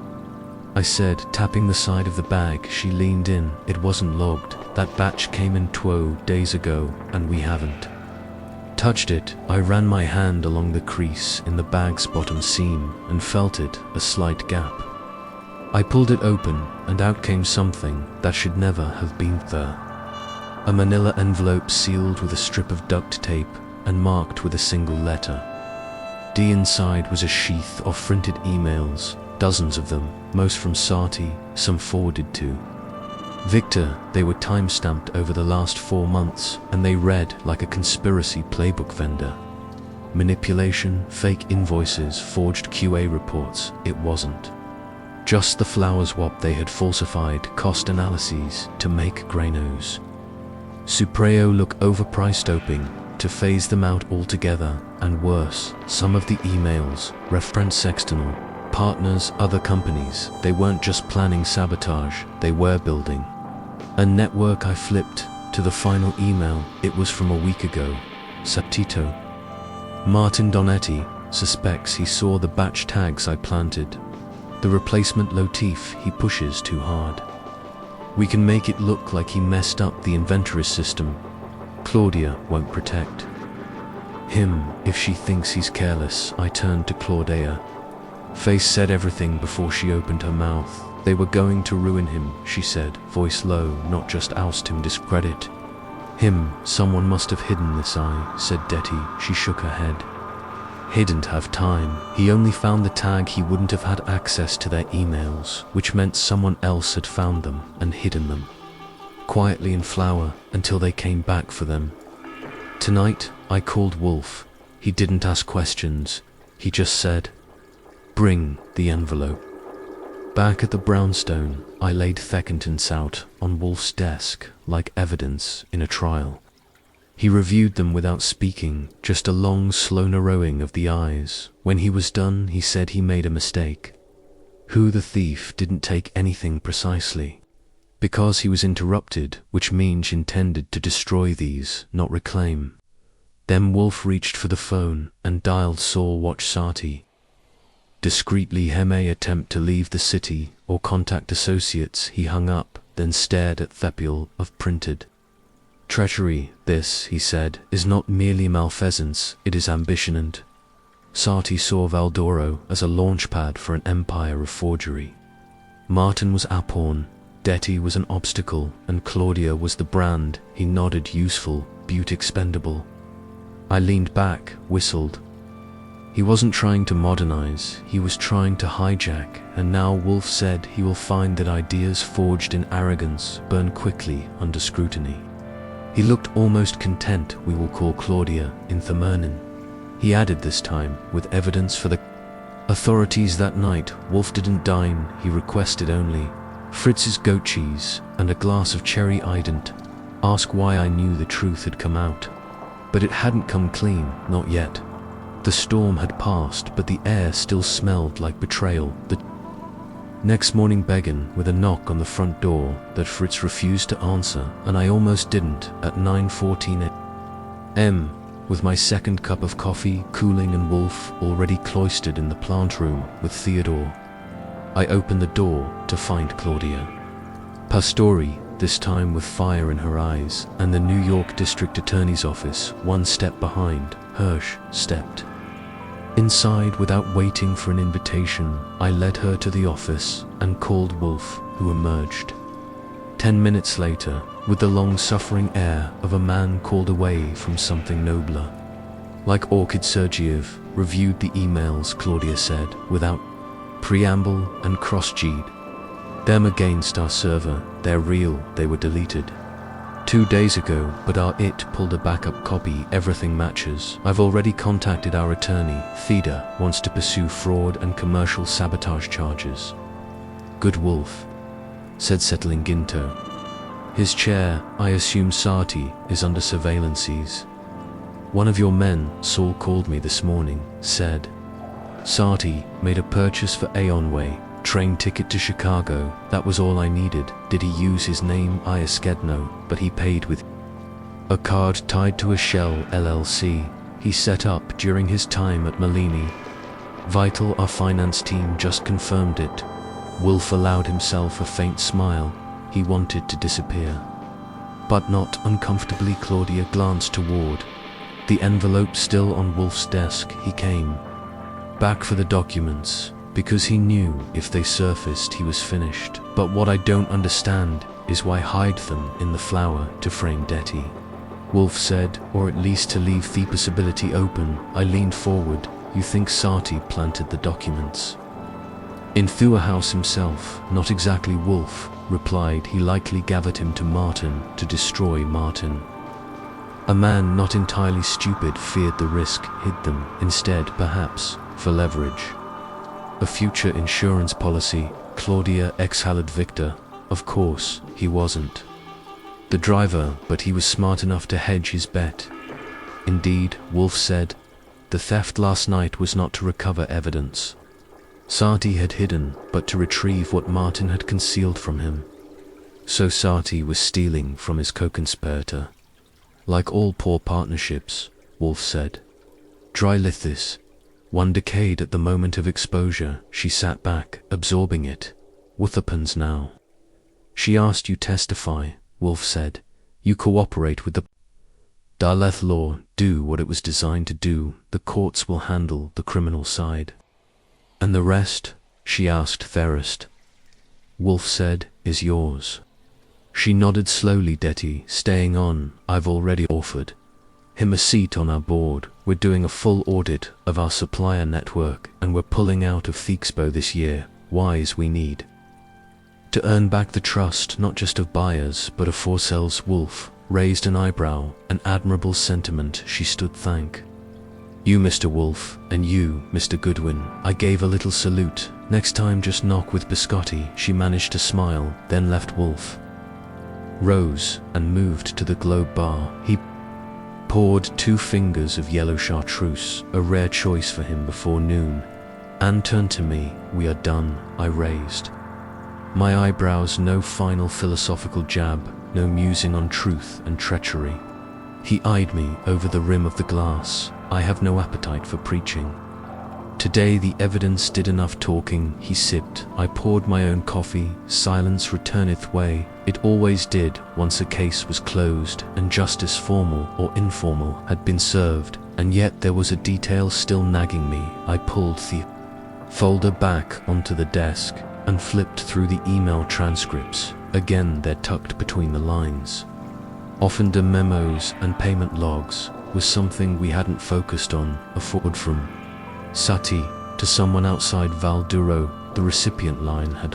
I said, tapping the side of the bag. She leaned in. "It wasn't logged. That batch came in 2 days ago, and we haven't touched it." I ran my hand along the crease in the bag's bottom seam and felt it a slight gap. I pulled it open, and out came something that should never have been there. A manila envelope sealed with a strip of duct tape and marked with a single letter D. Inside was a sheath of printed emails, dozens of them, most from Sati, some forwarded to Victor. They were time-stamped over the last 4 months, and they read like a conspiracy playbook. Vendor manipulation, fake invoices, forged QA reports. It wasn't just the flour swap. They had falsified cost analyses to make Granos Supreo look overpriced, hoping to phase them out altogether. And worse, some of the emails reference external partners, other companies. They weren't just planning sabotage, they were building a network. I flipped to the final email. It was from a week ago. Subtito. Martin Donetti suspects he saw the batch tags I planted. The replacement Lotif he pushes too hard. We can make it look like he messed up the inventory system. Claudia won't protect him if she thinks he's careless. I turned to Claudia. Face said everything before she opened her mouth. They were going to ruin him, she said, voice low, not just oust him, discredit him. Someone must have hidden this, I said. Detty. She shook her head. He didn't have time. He only found the tag. He wouldn't have had access to their emails, which meant someone else had found them and hidden them quietly in flour until they came back for them. Tonight, I called Wolfe. He didn't ask questions. He just said, "Bring the envelope." Back at the brownstone, I laid thickens out on Wolfe's desk like evidence in a trial. He reviewed them without speaking, just a long, slow narrowing of the eyes. When he was done, he said he made a mistake. Who the thief didn't take anything precisely. Because he was interrupted, which means intended to destroy these, not reclaim. Then Wolfe reached for the phone and dialed Saul Watch Sati. Discreetly, he may attempt to leave the city or contact associates. He hung up, then stared at Thepil of printed treachery. This, he said, is not merely malfeasance, it is ambition. And Sati saw Valdoro as a launchpad for an empire of forgery. Martin was Aporn, Detty was an obstacle, and Claudia was the brand. He nodded. Useful, beaut expendable. I leaned back, whistled. He wasn't trying to modernize, he was trying to hijack, and now Wolfe said he will find that ideas forged in arrogance burn quickly under scrutiny. He looked almost content. We will call Claudia in Themernin. He added this time, with evidence for the authorities. That night, Wolfe didn't dine. He requested only Fritz's goat cheese and a glass of cherry. I didn't ask why. I knew the truth had come out, but it hadn't come clean, not yet. The storm had passed, but the air still smelled like betrayal. The next morning began with a knock on the front door that Fritz refused to answer, and I almost didn't. At 9:14 a.m., with my second cup of coffee cooling and Wolfe already cloistered in the plant room with Theodore, I opened the door to find Claudia Pastori, this time with fire in her eyes, and the New York District Attorney's office one step behind. Hirsch stepped inside without waiting for an invitation. I led her to the office and called Wolfe, who emerged 10 minutes later, with the long-suffering air of a man called away from something nobler. Like Orchid Sergiev reviewed the emails, Claudia said, without preamble and cross-G'd. Them against our server, they're real, they were deleted 2 days ago, but our IT pulled a backup copy, everything matches. I've already contacted our attorney, Theda, wants to pursue fraud and commercial sabotage charges. Good Wolfe, said settling Ginto. His chair, I assume Sati, is under surveillances. One of your men, Saul, called me this morning, said. Sati made a purchase for Aonway, train ticket to Chicago, that was all I needed. Did he use his name? I no, but he paid with a card tied to a Shell LLC he set up during his time at Malini. Vital, our finance team just confirmed it. Wolfe allowed himself a faint smile. He wanted to disappear. But not uncomfortably. Claudia glanced toward the envelope still on Wolfe's desk. He came back for the documents, because he knew if they surfaced he was finished. But what I don't understand is why hide them in the flour to frame Detty, Wolfe said, or at least to leave the possibility open. I leaned forward. You think Sati planted the documents in Thua House himself? Not exactly, Wolfe replied. He likely gathered him to Martin to destroy Martin. A man not entirely stupid feared the risk, hid them instead, perhaps for leverage. A future insurance policy. Claudia exhaled. Victor, of course, he wasn't the driver, but he was smart enough to hedge his bet. Indeed, Wolfe said, the theft last night was not to recover evidence Sati had hidden, but to retrieve what Martin had concealed from him. So Sati was stealing from his co-conspirator. Like all poor partnerships, Wolfe said. Dry lithis. 1 decade at the moment of exposure. She sat back, absorbing it. Wuthapans now. She asked you testify, Wolfe said. You cooperate with the Daleth law, do what it was designed to do. The courts will handle the criminal side. And the rest, she asked Therist. Wolfe said, is yours. She nodded slowly. Detty, staying on, I've already offered him a seat on our board. We're doing a full audit of our supplier network, and we're pulling out of Thexpo this year. Wise, we need to earn back the trust not just of buyers but of foreselves. Wolfe raised an eyebrow, an admirable sentiment. She stood. Thank you, Mr. Wolfe, and you, Mr. Goodwin. I gave a little salute. Next time just knock with biscotti. She managed to smile, then left. Wolfe rose and moved to the Globe bar. He poured 2 fingers of yellow chartreuse, a rare choice for him before noon. Anne turned to me. We are done. I raised my eyebrows. No final philosophical jab, no musing on truth and treachery. He eyed me over the rim of the glass. I have no appetite for preaching. Today the evidence did enough talking. He sipped. I poured my own coffee. Silence returneth way. It always did once a case was closed and justice, formal or informal, had been served. And yet there was a detail still nagging me. I pulled the folder back onto the desk and flipped through the email transcripts. Again, they're tucked between the lines. Often the memos and payment logs was something we hadn't focused on. A forward from Sati to someone outside Valduro. The recipient line had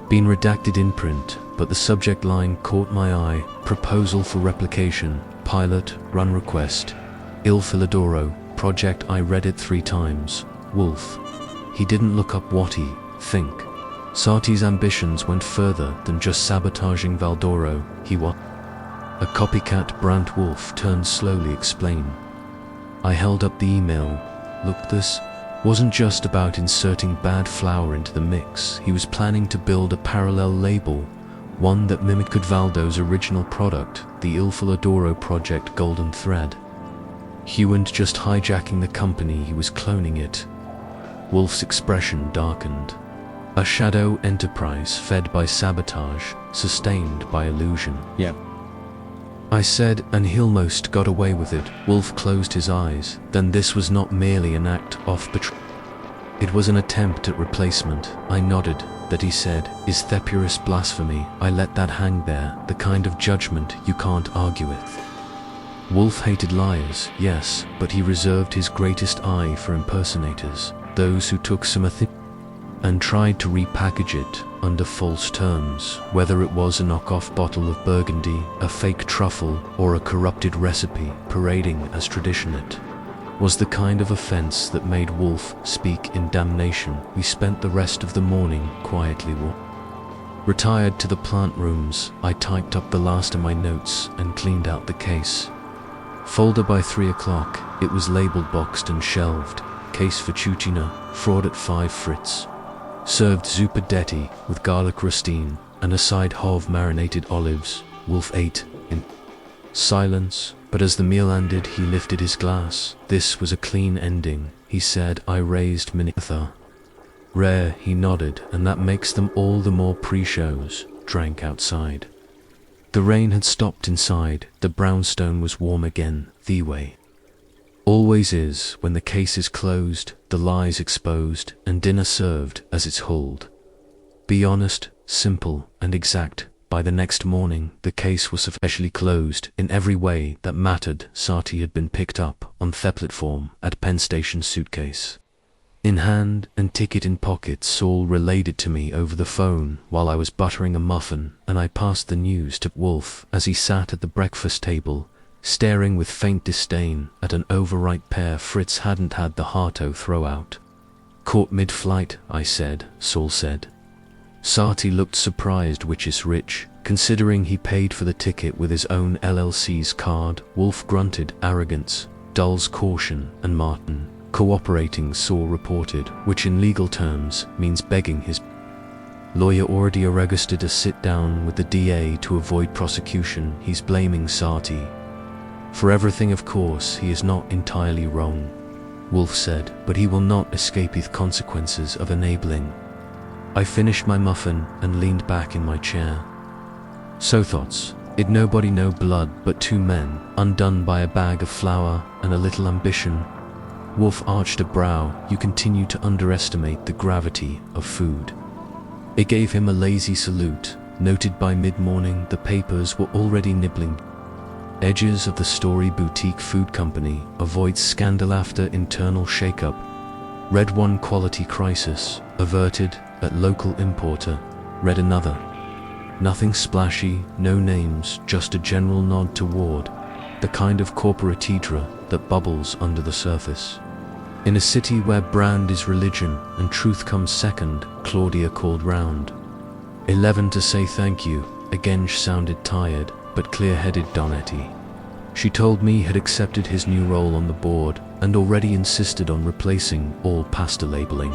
been redacted in print, but the subject line caught my eye. Proposal for replication, pilot, run request, Il Filodoro, project. I read it 3 times. Wolfe. He didn't look up what he think. Sati's ambitions went further than just sabotaging Valdoro. He was a copycat. Brant. Wolfe turned slowly. Explain. I held up the email. Look, this wasn't just about inserting bad flour into the mix. He was planning to build a parallel label, one that mimicked Valdo's original product, the Il Filodoro project Golden Thread. He wasn't just hijacking the company, he was cloning it. Wolfe's expression darkened. A shadow enterprise fed by sabotage, sustained by illusion. Yep. I said, and he almost got away with it. Wolfe closed his eyes. Then this was not merely an act of betrayal. It was an attempt at replacement. I nodded. that he said is thepurus blasphemy. I let that hang there, the kind of judgment you can't argue with. Wolfe hated liars, yes, but he reserved his greatest eye for impersonators, those who took something and tried to repackage it under false terms, whether it was a knockoff bottle of Burgundy, a fake truffle, or a corrupted recipe parading as tradition. It was the kind of offense that made Wolfe speak in damnation. We spent the rest of the morning quietly retired to the plant rooms. I typed up the last of my notes and cleaned out the case folder by 3 o'clock. It was labeled, boxed and shelved. Case Fettuccine, fraud at 5 Fritz. Served zuppa detti with garlic rustine and a side of marinated olives. Wolfe ate in silence, but as the meal ended, he lifted his glass. This was a clean ending, he said. I raised Minitha. Rare, he nodded, and that makes them all the more pre-shows. Drank outside. The rain had stopped inside. The brownstone was warm again, the way always is when the case is closed, the lies exposed, and dinner served as it's hold. Be honest, simple, and exact. By the next morning, the case was officially closed in every way that mattered. Sati had been picked up on the platform at Penn Station, suitcase in hand and ticket in pocket. Saul relayed it to me over the phone while I was buttering a muffin, and I passed the news to Wolfe as he sat at the breakfast table, staring with faint disdain at an overripe pear Fritz hadn't had the heart to throw out. Caught mid-flight, I said, Saul said. Sati looked surprised, which is rich, considering he paid for the ticket with his own LLC's card. Wolfe grunted arrogance, dulls caution, and Martin, cooperating, Saul reported, which in legal terms means begging his lawyer already registered a sit-down with the DA to avoid prosecution. He's blaming Sati for everything. Of course, he is not entirely wrong, Wolfe said, but he will not escape the consequences of enabling. I finished my muffin and leaned back in my chair. So thoughts. It nobody no blood but 2 men, undone by a bag of flour and a little ambition. Wolfe arched a brow. You continue to underestimate the gravity of food. It gave him a lazy salute. Noted by mid-morning, the papers were already nibbling edges of the story. Boutique food company avoids scandal after internal shakeup. Read one, quality crisis averted at local importer. Read another. Nothing splashy, no names, just a general nod toward the kind of corporatedra that bubbles under the surface. In a city where brand is religion and truth comes second, Claudia called round 11 to say thank you. Again she sounded tired, but clear-headed. Donetti, she told me, had accepted his new role on the board and already insisted on replacing all pasta labeling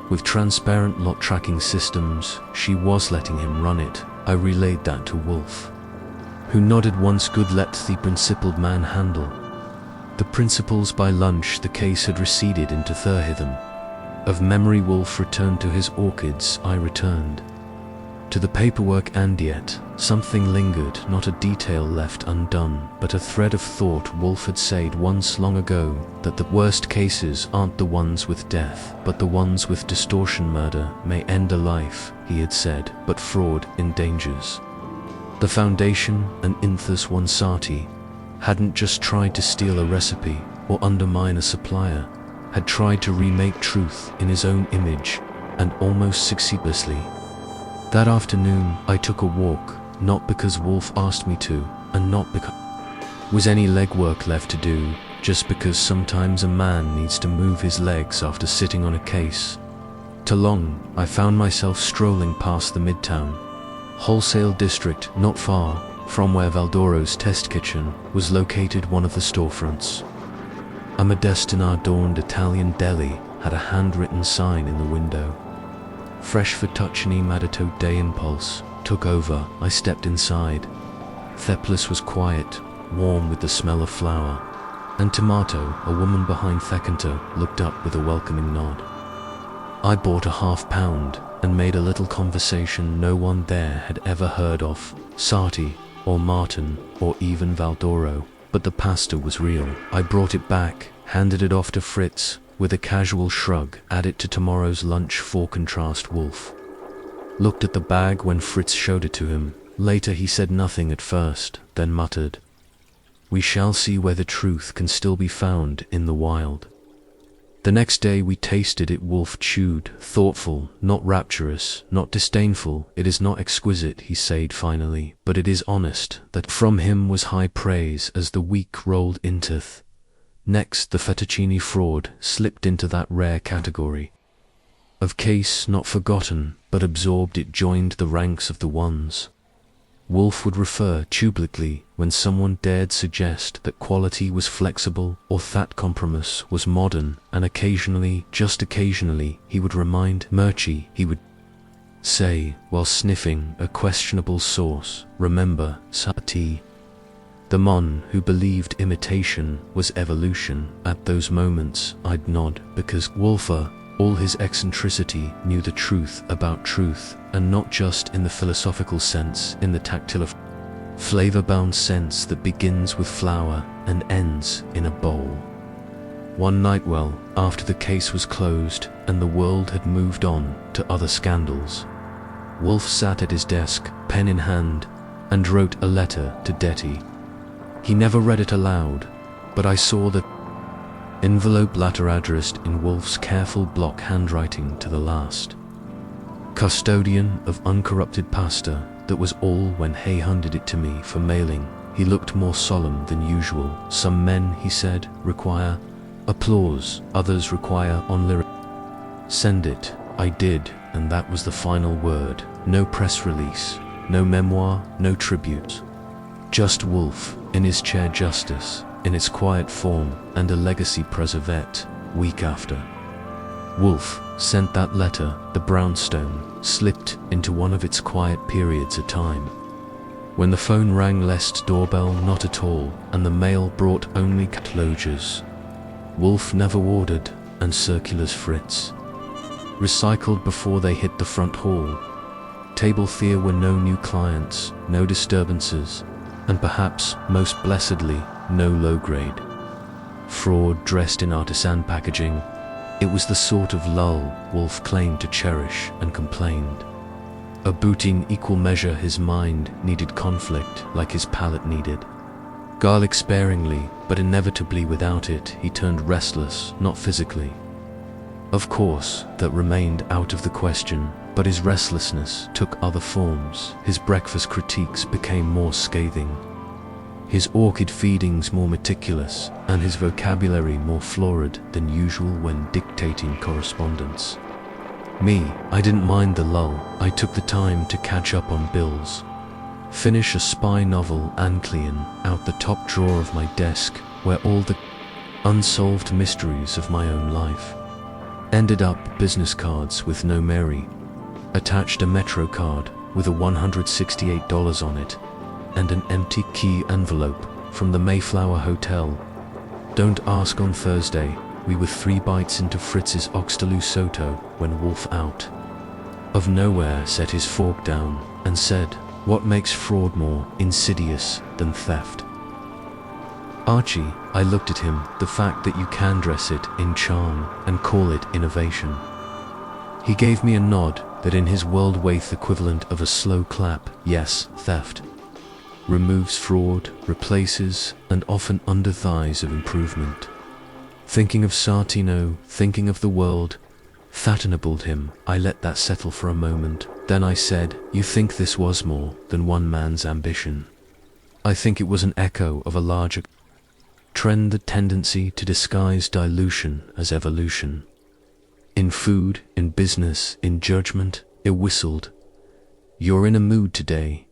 with transparent lot tracking systems. She was letting him run it. I relayed that to Wolfe, who nodded once. Good, let the principled man handle the principles. By lunch, the case had receded into third of memory. Wolfe returned to his orchids. I returned to the paperwork, and yet something lingered, not a detail left undone, but a thread of thought. Wolfe had said once long ago that the worst cases aren't the ones with death, but the ones with distortion. Murder may end a life, he had said, but fraud endangers the foundation. And Inthus one, Sati hadn't just tried to steal a recipe or undermine a supplier, had tried to remake truth in his own image, and almost successfully. That afternoon, I took a walk, not because Wolfe asked me to, and not because was any legwork left to do, just because sometimes a man needs to move his legs after sitting on a case too long. I found myself strolling past the Midtown wholesale district, not far from where Valdoro's test kitchen was located. One of the storefronts, a Modestin-adorned Italian deli, had a handwritten sign in the window. Fresh Fettuccine Madito Day. Impulse took over. I stepped inside. The place was quiet, warm with the smell of flour and tomato. A woman behind the counter looked up with a welcoming nod. I bought a half-pound and made a little conversation. No one there had ever heard of Sati or Martin or even Valdoro, but the pasta was real. I brought it back, handed it off to Fritz with a casual shrug. Add it to tomorrow's lunch for contrast. Wolfe looked at the bag when Fritz showed it to him. Later he said nothing at first, then muttered, "We shall see whether truth can still be found in the wild." The next day we tasted it. Wolfe chewed, thoughtful, not rapturous, not disdainful. "It is not exquisite," he said finally, "but it is honest." That from him was high praise as the week rolled into. Next, the fettuccine fraud slipped into that rare category of case not forgotten, but absorbed. It joined the ranks of the ones Wolfe would refer to publicly when someone dared suggest that quality was flexible or that compromise was modern, and occasionally, just occasionally, he would remind Murchie, he would say, while sniffing a questionable sauce, "Remember, Sati?" The mon who believed imitation was evolution. At those moments I'd nod, because Wolfe, all his eccentricity, knew the truth about truth, and not just in the philosophical sense, in the tactile, flavor-bound sense that begins with flour and ends in a bowl. One night, well, after the case was closed and the world had moved on to other scandals, Wolfe sat at his desk, pen in hand, and wrote a letter to Detty. He never read it aloud, but I saw the envelope latter addressed in Wolfe's careful block handwriting to the last custodian of uncorrupted pasta. That was all when Hay handed it to me for mailing. He looked more solemn than usual. "Some men," he said, "require applause, others require lyric. Send it." I did, and that was the final word. No press release, no memoir, no tribute. Just Wolfe, in his chair justice, in its quiet form, and a legacy preserved. Week after Wolfe sent that letter, the brownstone slipped into one of its quiet periods of time. When the phone rang, lest doorbell not at all, and the mail brought only catalogues. Wolfe never ordered, and circulars Fritz recycled before they hit the front hall. Table there were no new clients, no disturbances, and perhaps most blessedly, no low-grade fraud dressed in artisan packaging. It was the sort of lull Wolfe claimed to cherish and complained about. In equal measure his mind needed conflict like his palate needed garlic sparingly, but inevitably without it he turned restless, not physically. Of course, that remained out of the question, but his restlessness took other forms. His breakfast critiques became more scathing, his orchid feedings more meticulous, and his vocabulary more florid than usual when dictating correspondence. Me, I didn't mind the lull. I took the time to catch up on bills, finish a spy novel and clean out the top drawer of my desk where all the unsolved mysteries of my own life ended up. Business cards with no Mary, attached a Metro card with a $168 on it, and an empty key envelope from the Mayflower Hotel. Don't ask. On Thursday, we were 3 bites into Fritz's Oxtalu Soto when Wolfe out of nowhere set his fork down and said, "What makes fraud more insidious than theft?" "Archie," I looked at him, "the fact that you can dress it in charm and call it innovation." He gave me a nod that in his world-weight equivalent of a slow clap, "Yes, theft removes fraud, replaces, and often underthighs of improvement." Thinking of Sartino, thinking of the world, fattenabled him. I let that settle for a moment. Then I said, "You think this was more than one man's ambition?" "I think it was an echo of a larger trend, the tendency to disguise dilution as evolution. In food, in business, in judgment." It whistled. "You're in a mood today."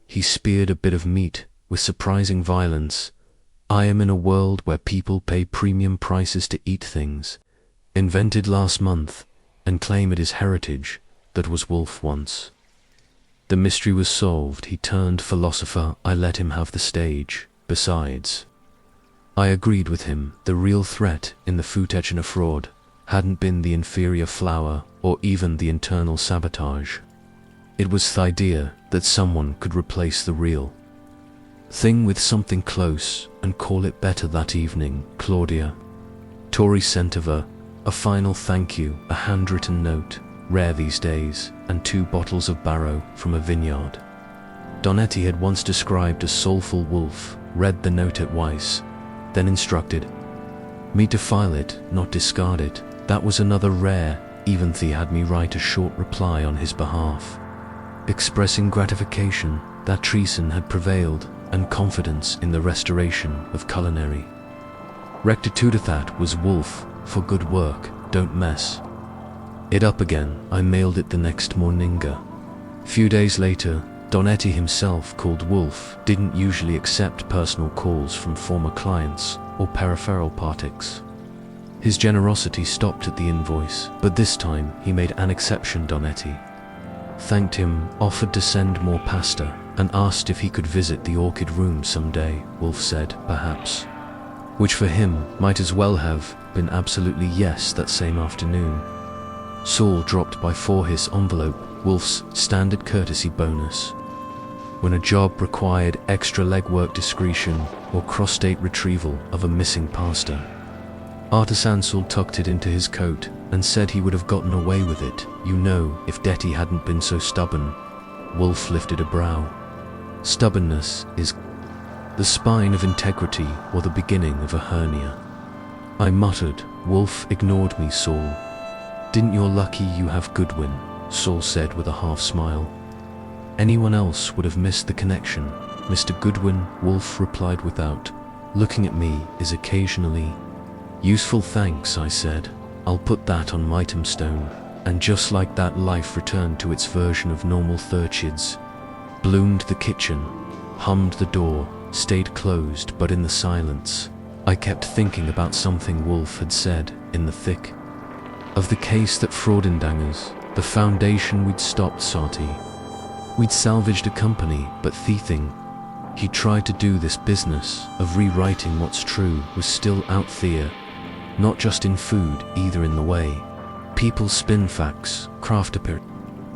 He speared a bit of meat with surprising violence. "I am in a world where people pay premium prices to eat things invented last month and claim it is heritage. That was Wolfe once." The mystery was solved. He turned philosopher. I let him have the stage. Besides, I agreed with him. The real threat in the fettuccine fraud hadn't been the inferior flour or even the internal sabotage. It was the idea that someone could replace the real thing with something close and call it better. That evening, Claudia Tori sent over a final thank you, a handwritten note rare these days, and 2 bottles of Barrow from a vineyard. Donetti had once described a soulful wolf, read the note at Weiss, then instructed me to file it, not discard it. That was another rare. Even he had me write a short reply on his behalf, expressing gratification that treason had prevailed and confidence in the restoration of culinary rectitude. That was Wolfe, for good work, don't mess it up again. I mailed it the next morning. Few days later, Donetti himself called. Wolfe didn't usually accept personal calls from former clients or peripheral parties. His generosity stopped at the invoice, but this time he made an exception. Donetti thanked him, offered to send more pasta, and asked if he could visit the Orchid Room someday. Wolfe said, perhaps, which for him might as well have been absolutely yes that same afternoon. Saul dropped by for his envelope, Wolfe's standard courtesy bonus. When a job required extra legwork, discretion, or cross-state retrieval of a missing pasta, Artisan Saul tucked it into his coat and said he would have gotten away with it, you know, if Detty hadn't been so stubborn. Wolfe lifted a brow. Stubbornness is the spine of integrity or the beginning of a hernia. I muttered. Wolfe ignored me. Saul, didn't you're lucky you have Goodwin, Saul said with a half smile. Anyone else would have missed the connection. Mr. Goodwin, Wolfe replied without looking at me, is occasionally useful. Thanks, I said. I'll put that on my tombstone. And just like that, life returned to its version of normal. Thurchids bloomed the kitchen, hummed the door, stayed closed, but in the silence, I kept thinking about something Wolfe had said in the thick of the case, that fraudindangers, the foundation we'd stopped Sati. We'd salvaged a company, but thieving. He tried to do this business of rewriting what's true was still out there, not just in food, either in the way people spin facts, craft appear,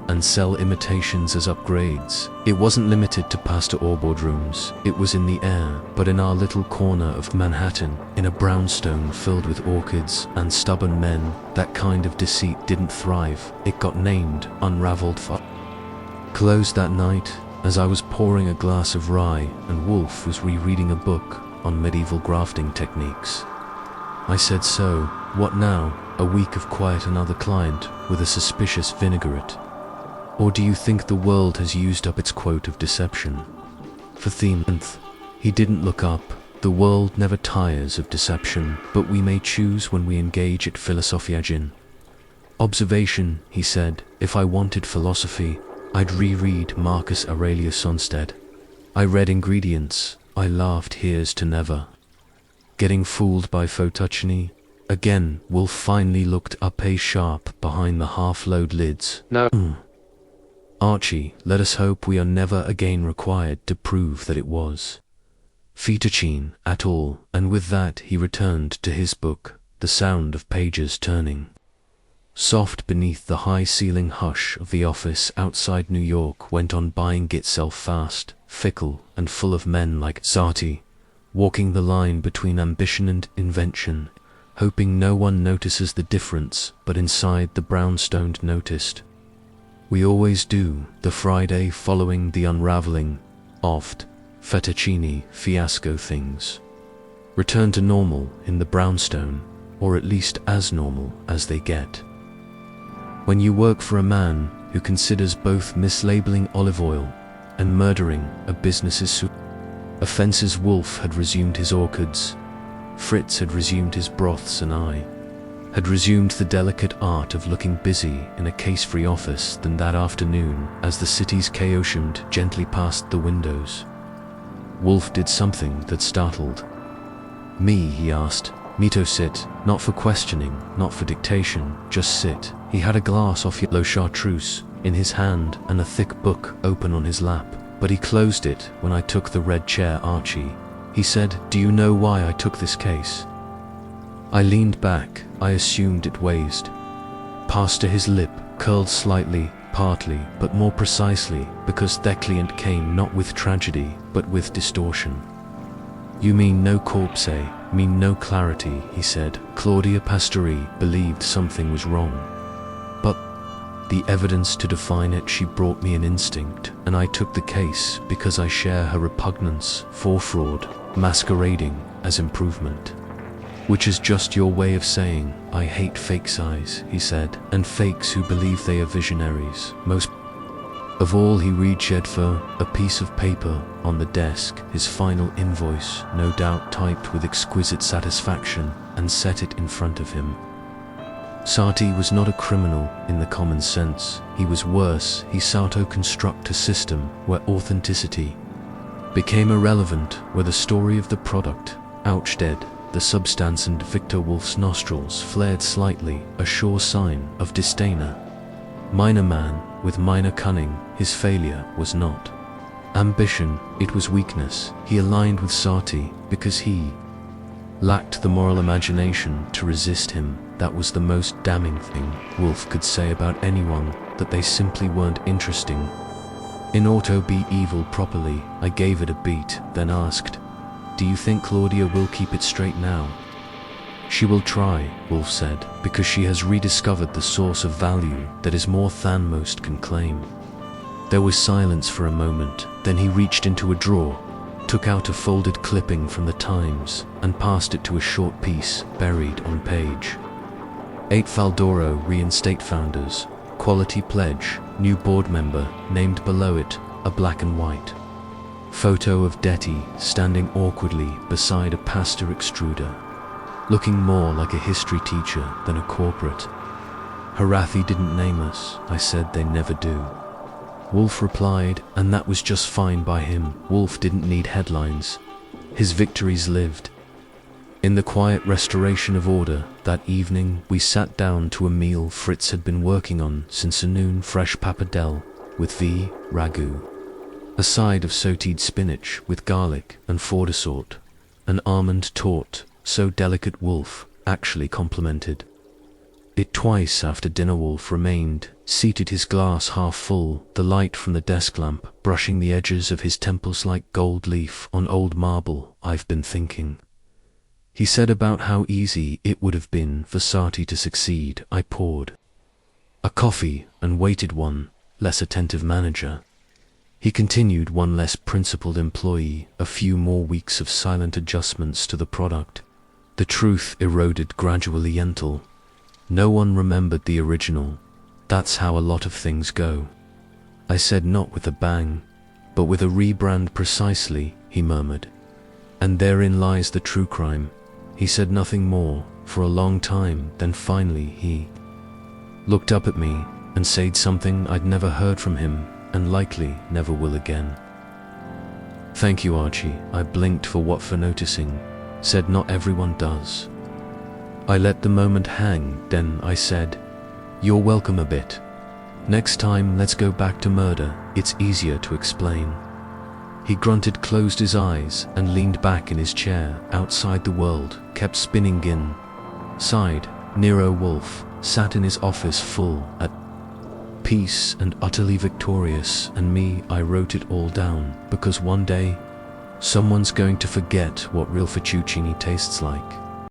and sell imitations as upgrades. It wasn't limited to pasta or boardrooms, it was in the air, but in our little corner of Manhattan, in a brownstone filled with orchids and stubborn men, that kind of deceit didn't thrive. It got named Unraveled Closed that night, as I was pouring a glass of rye and Wolfe was rereading a book on medieval grafting techniques. I said, so, what now? A week of quiet, another client with a suspicious vinaigrette? Or do you think the world has used up its quote of deception? For theme, he didn't look up. The world never tires of deception, but we may choose when we engage it. Philosophiagin. Observation, he said. If I wanted philosophy, I'd reread Marcus Aurelius Sonstead. I read Ingredients. I laughed. Here's to never getting fooled by Fettuccine. Again, Wolfe finally looked up a sharp behind the half-load lids. No. Archie, let us hope we are never again required to prove that it was Fettuccine at all. And with that he returned to his book, the sound of pages turning soft beneath the high-ceiling hush of the office outside New York went on buying itself fast, fickle, and full of men like Sati, walking the line between ambition and invention, hoping no one notices the difference, but inside the brownstone noticed. We always do. The Friday following the unraveling, oft, Fettuccine fiasco, things return to normal in the brownstone, or at least as normal as they get. When you work for a man who considers both mislabeling olive oil and murdering a business's offenses. Wolfe had resumed his orchids, Fritz had resumed his broths, and I had resumed the delicate art of looking busy in a case-free office. Then that afternoon, as the city's chaos shimmed gently past the windows, Wolfe did something that startled me. He asked me to sit, not for questioning, not for dictation, just sit. He had a glass of yellow chartreuse in his hand and a thick book open on his lap, but he closed it when I took the red chair. Archie, he said, do you know why I took this case? I leaned back. I assumed it wazed passed to his lip, curled slightly, partly, but more precisely, because the client came not with tragedy, but with distortion. You mean no corpse, eh? Mean no clarity, he said. Claudia Pastori believed something was wrong. But the evidence to define it. She brought me an instinct, and I took the case because I share her repugnance for fraud, masquerading as improvement. Which is just your way of saying, I hate fake size, he said, and fakes who believe they are visionaries. Most of all, he reached for a piece of paper on the desk, his final invoice, no doubt typed with exquisite satisfaction, and set it in front of him. Sati was not a criminal in the common sense. He was worse. He sought to construct a system where authenticity became irrelevant, where the story of the product outdid the substance, and Victor Wolfe's nostrils flared slightly, a sure sign of disdain. Minor man with minor cunning, his failure was not ambition, it was weakness. He aligned with Sati because he lacked the moral imagination to resist him. That was the most damning thing Wolfe could say about anyone, that they simply weren't interesting in auto be evil properly. I gave it a beat, then asked, do you think Claudia will keep it straight now? She will try, Wolfe said, because she has rediscovered the source of value that is more than most can claim. There was silence for a moment, then he reached into a drawer, took out a folded clipping from the Times, and passed it to a short piece buried on page 8. Faldoro reinstate founders, quality pledge, new board member, named below it, a black and white photo of Detty standing awkwardly beside a pasta extruder, looking more like a history teacher than a corporate. Harathi didn't name us, I said. They never do. Wolfe replied, and that was just fine by him. Wolfe didn't need headlines. His victories lived in the quiet restoration of order. That evening, we sat down to a meal Fritz had been working on since a noon, fresh pappardelle with ragu, a side of sautéed spinach with garlic and fordasort, an almond torte, so delicate Wolfe actually complimented it twice. After dinner, Wolfe remained seated, his glass half full, the light from the desk lamp brushing the edges of his temples like gold leaf on old marble. I've been thinking, he said, about how easy it would have been for Sati to succeed. I poured a coffee and waited. One less attentive manager, he continued, one less principled employee, a few more weeks of silent adjustments to the product. The truth eroded gradually until no one remembered the original. That's how a lot of things go, I said, not with a bang, but with a rebrand. Precisely, he murmured. And therein lies the true crime. He said nothing more for a long time, then finally he looked up at me and said something I'd never heard from him, and likely never will again. Thank you, Archie. I blinked. For what? For noticing. Said, not everyone does. I let the moment hang, then I said, you're welcome a bit. Next time let's go back to murder, it's easier to explain. He grunted, closed his eyes, and leaned back in his chair. Outside, the world kept spinning in. Sighed. Nero Wolfe sat in his office, full at peace and utterly victorious, and me, I wrote it all down, because one day, someone's going to forget what real fettuccine tastes like.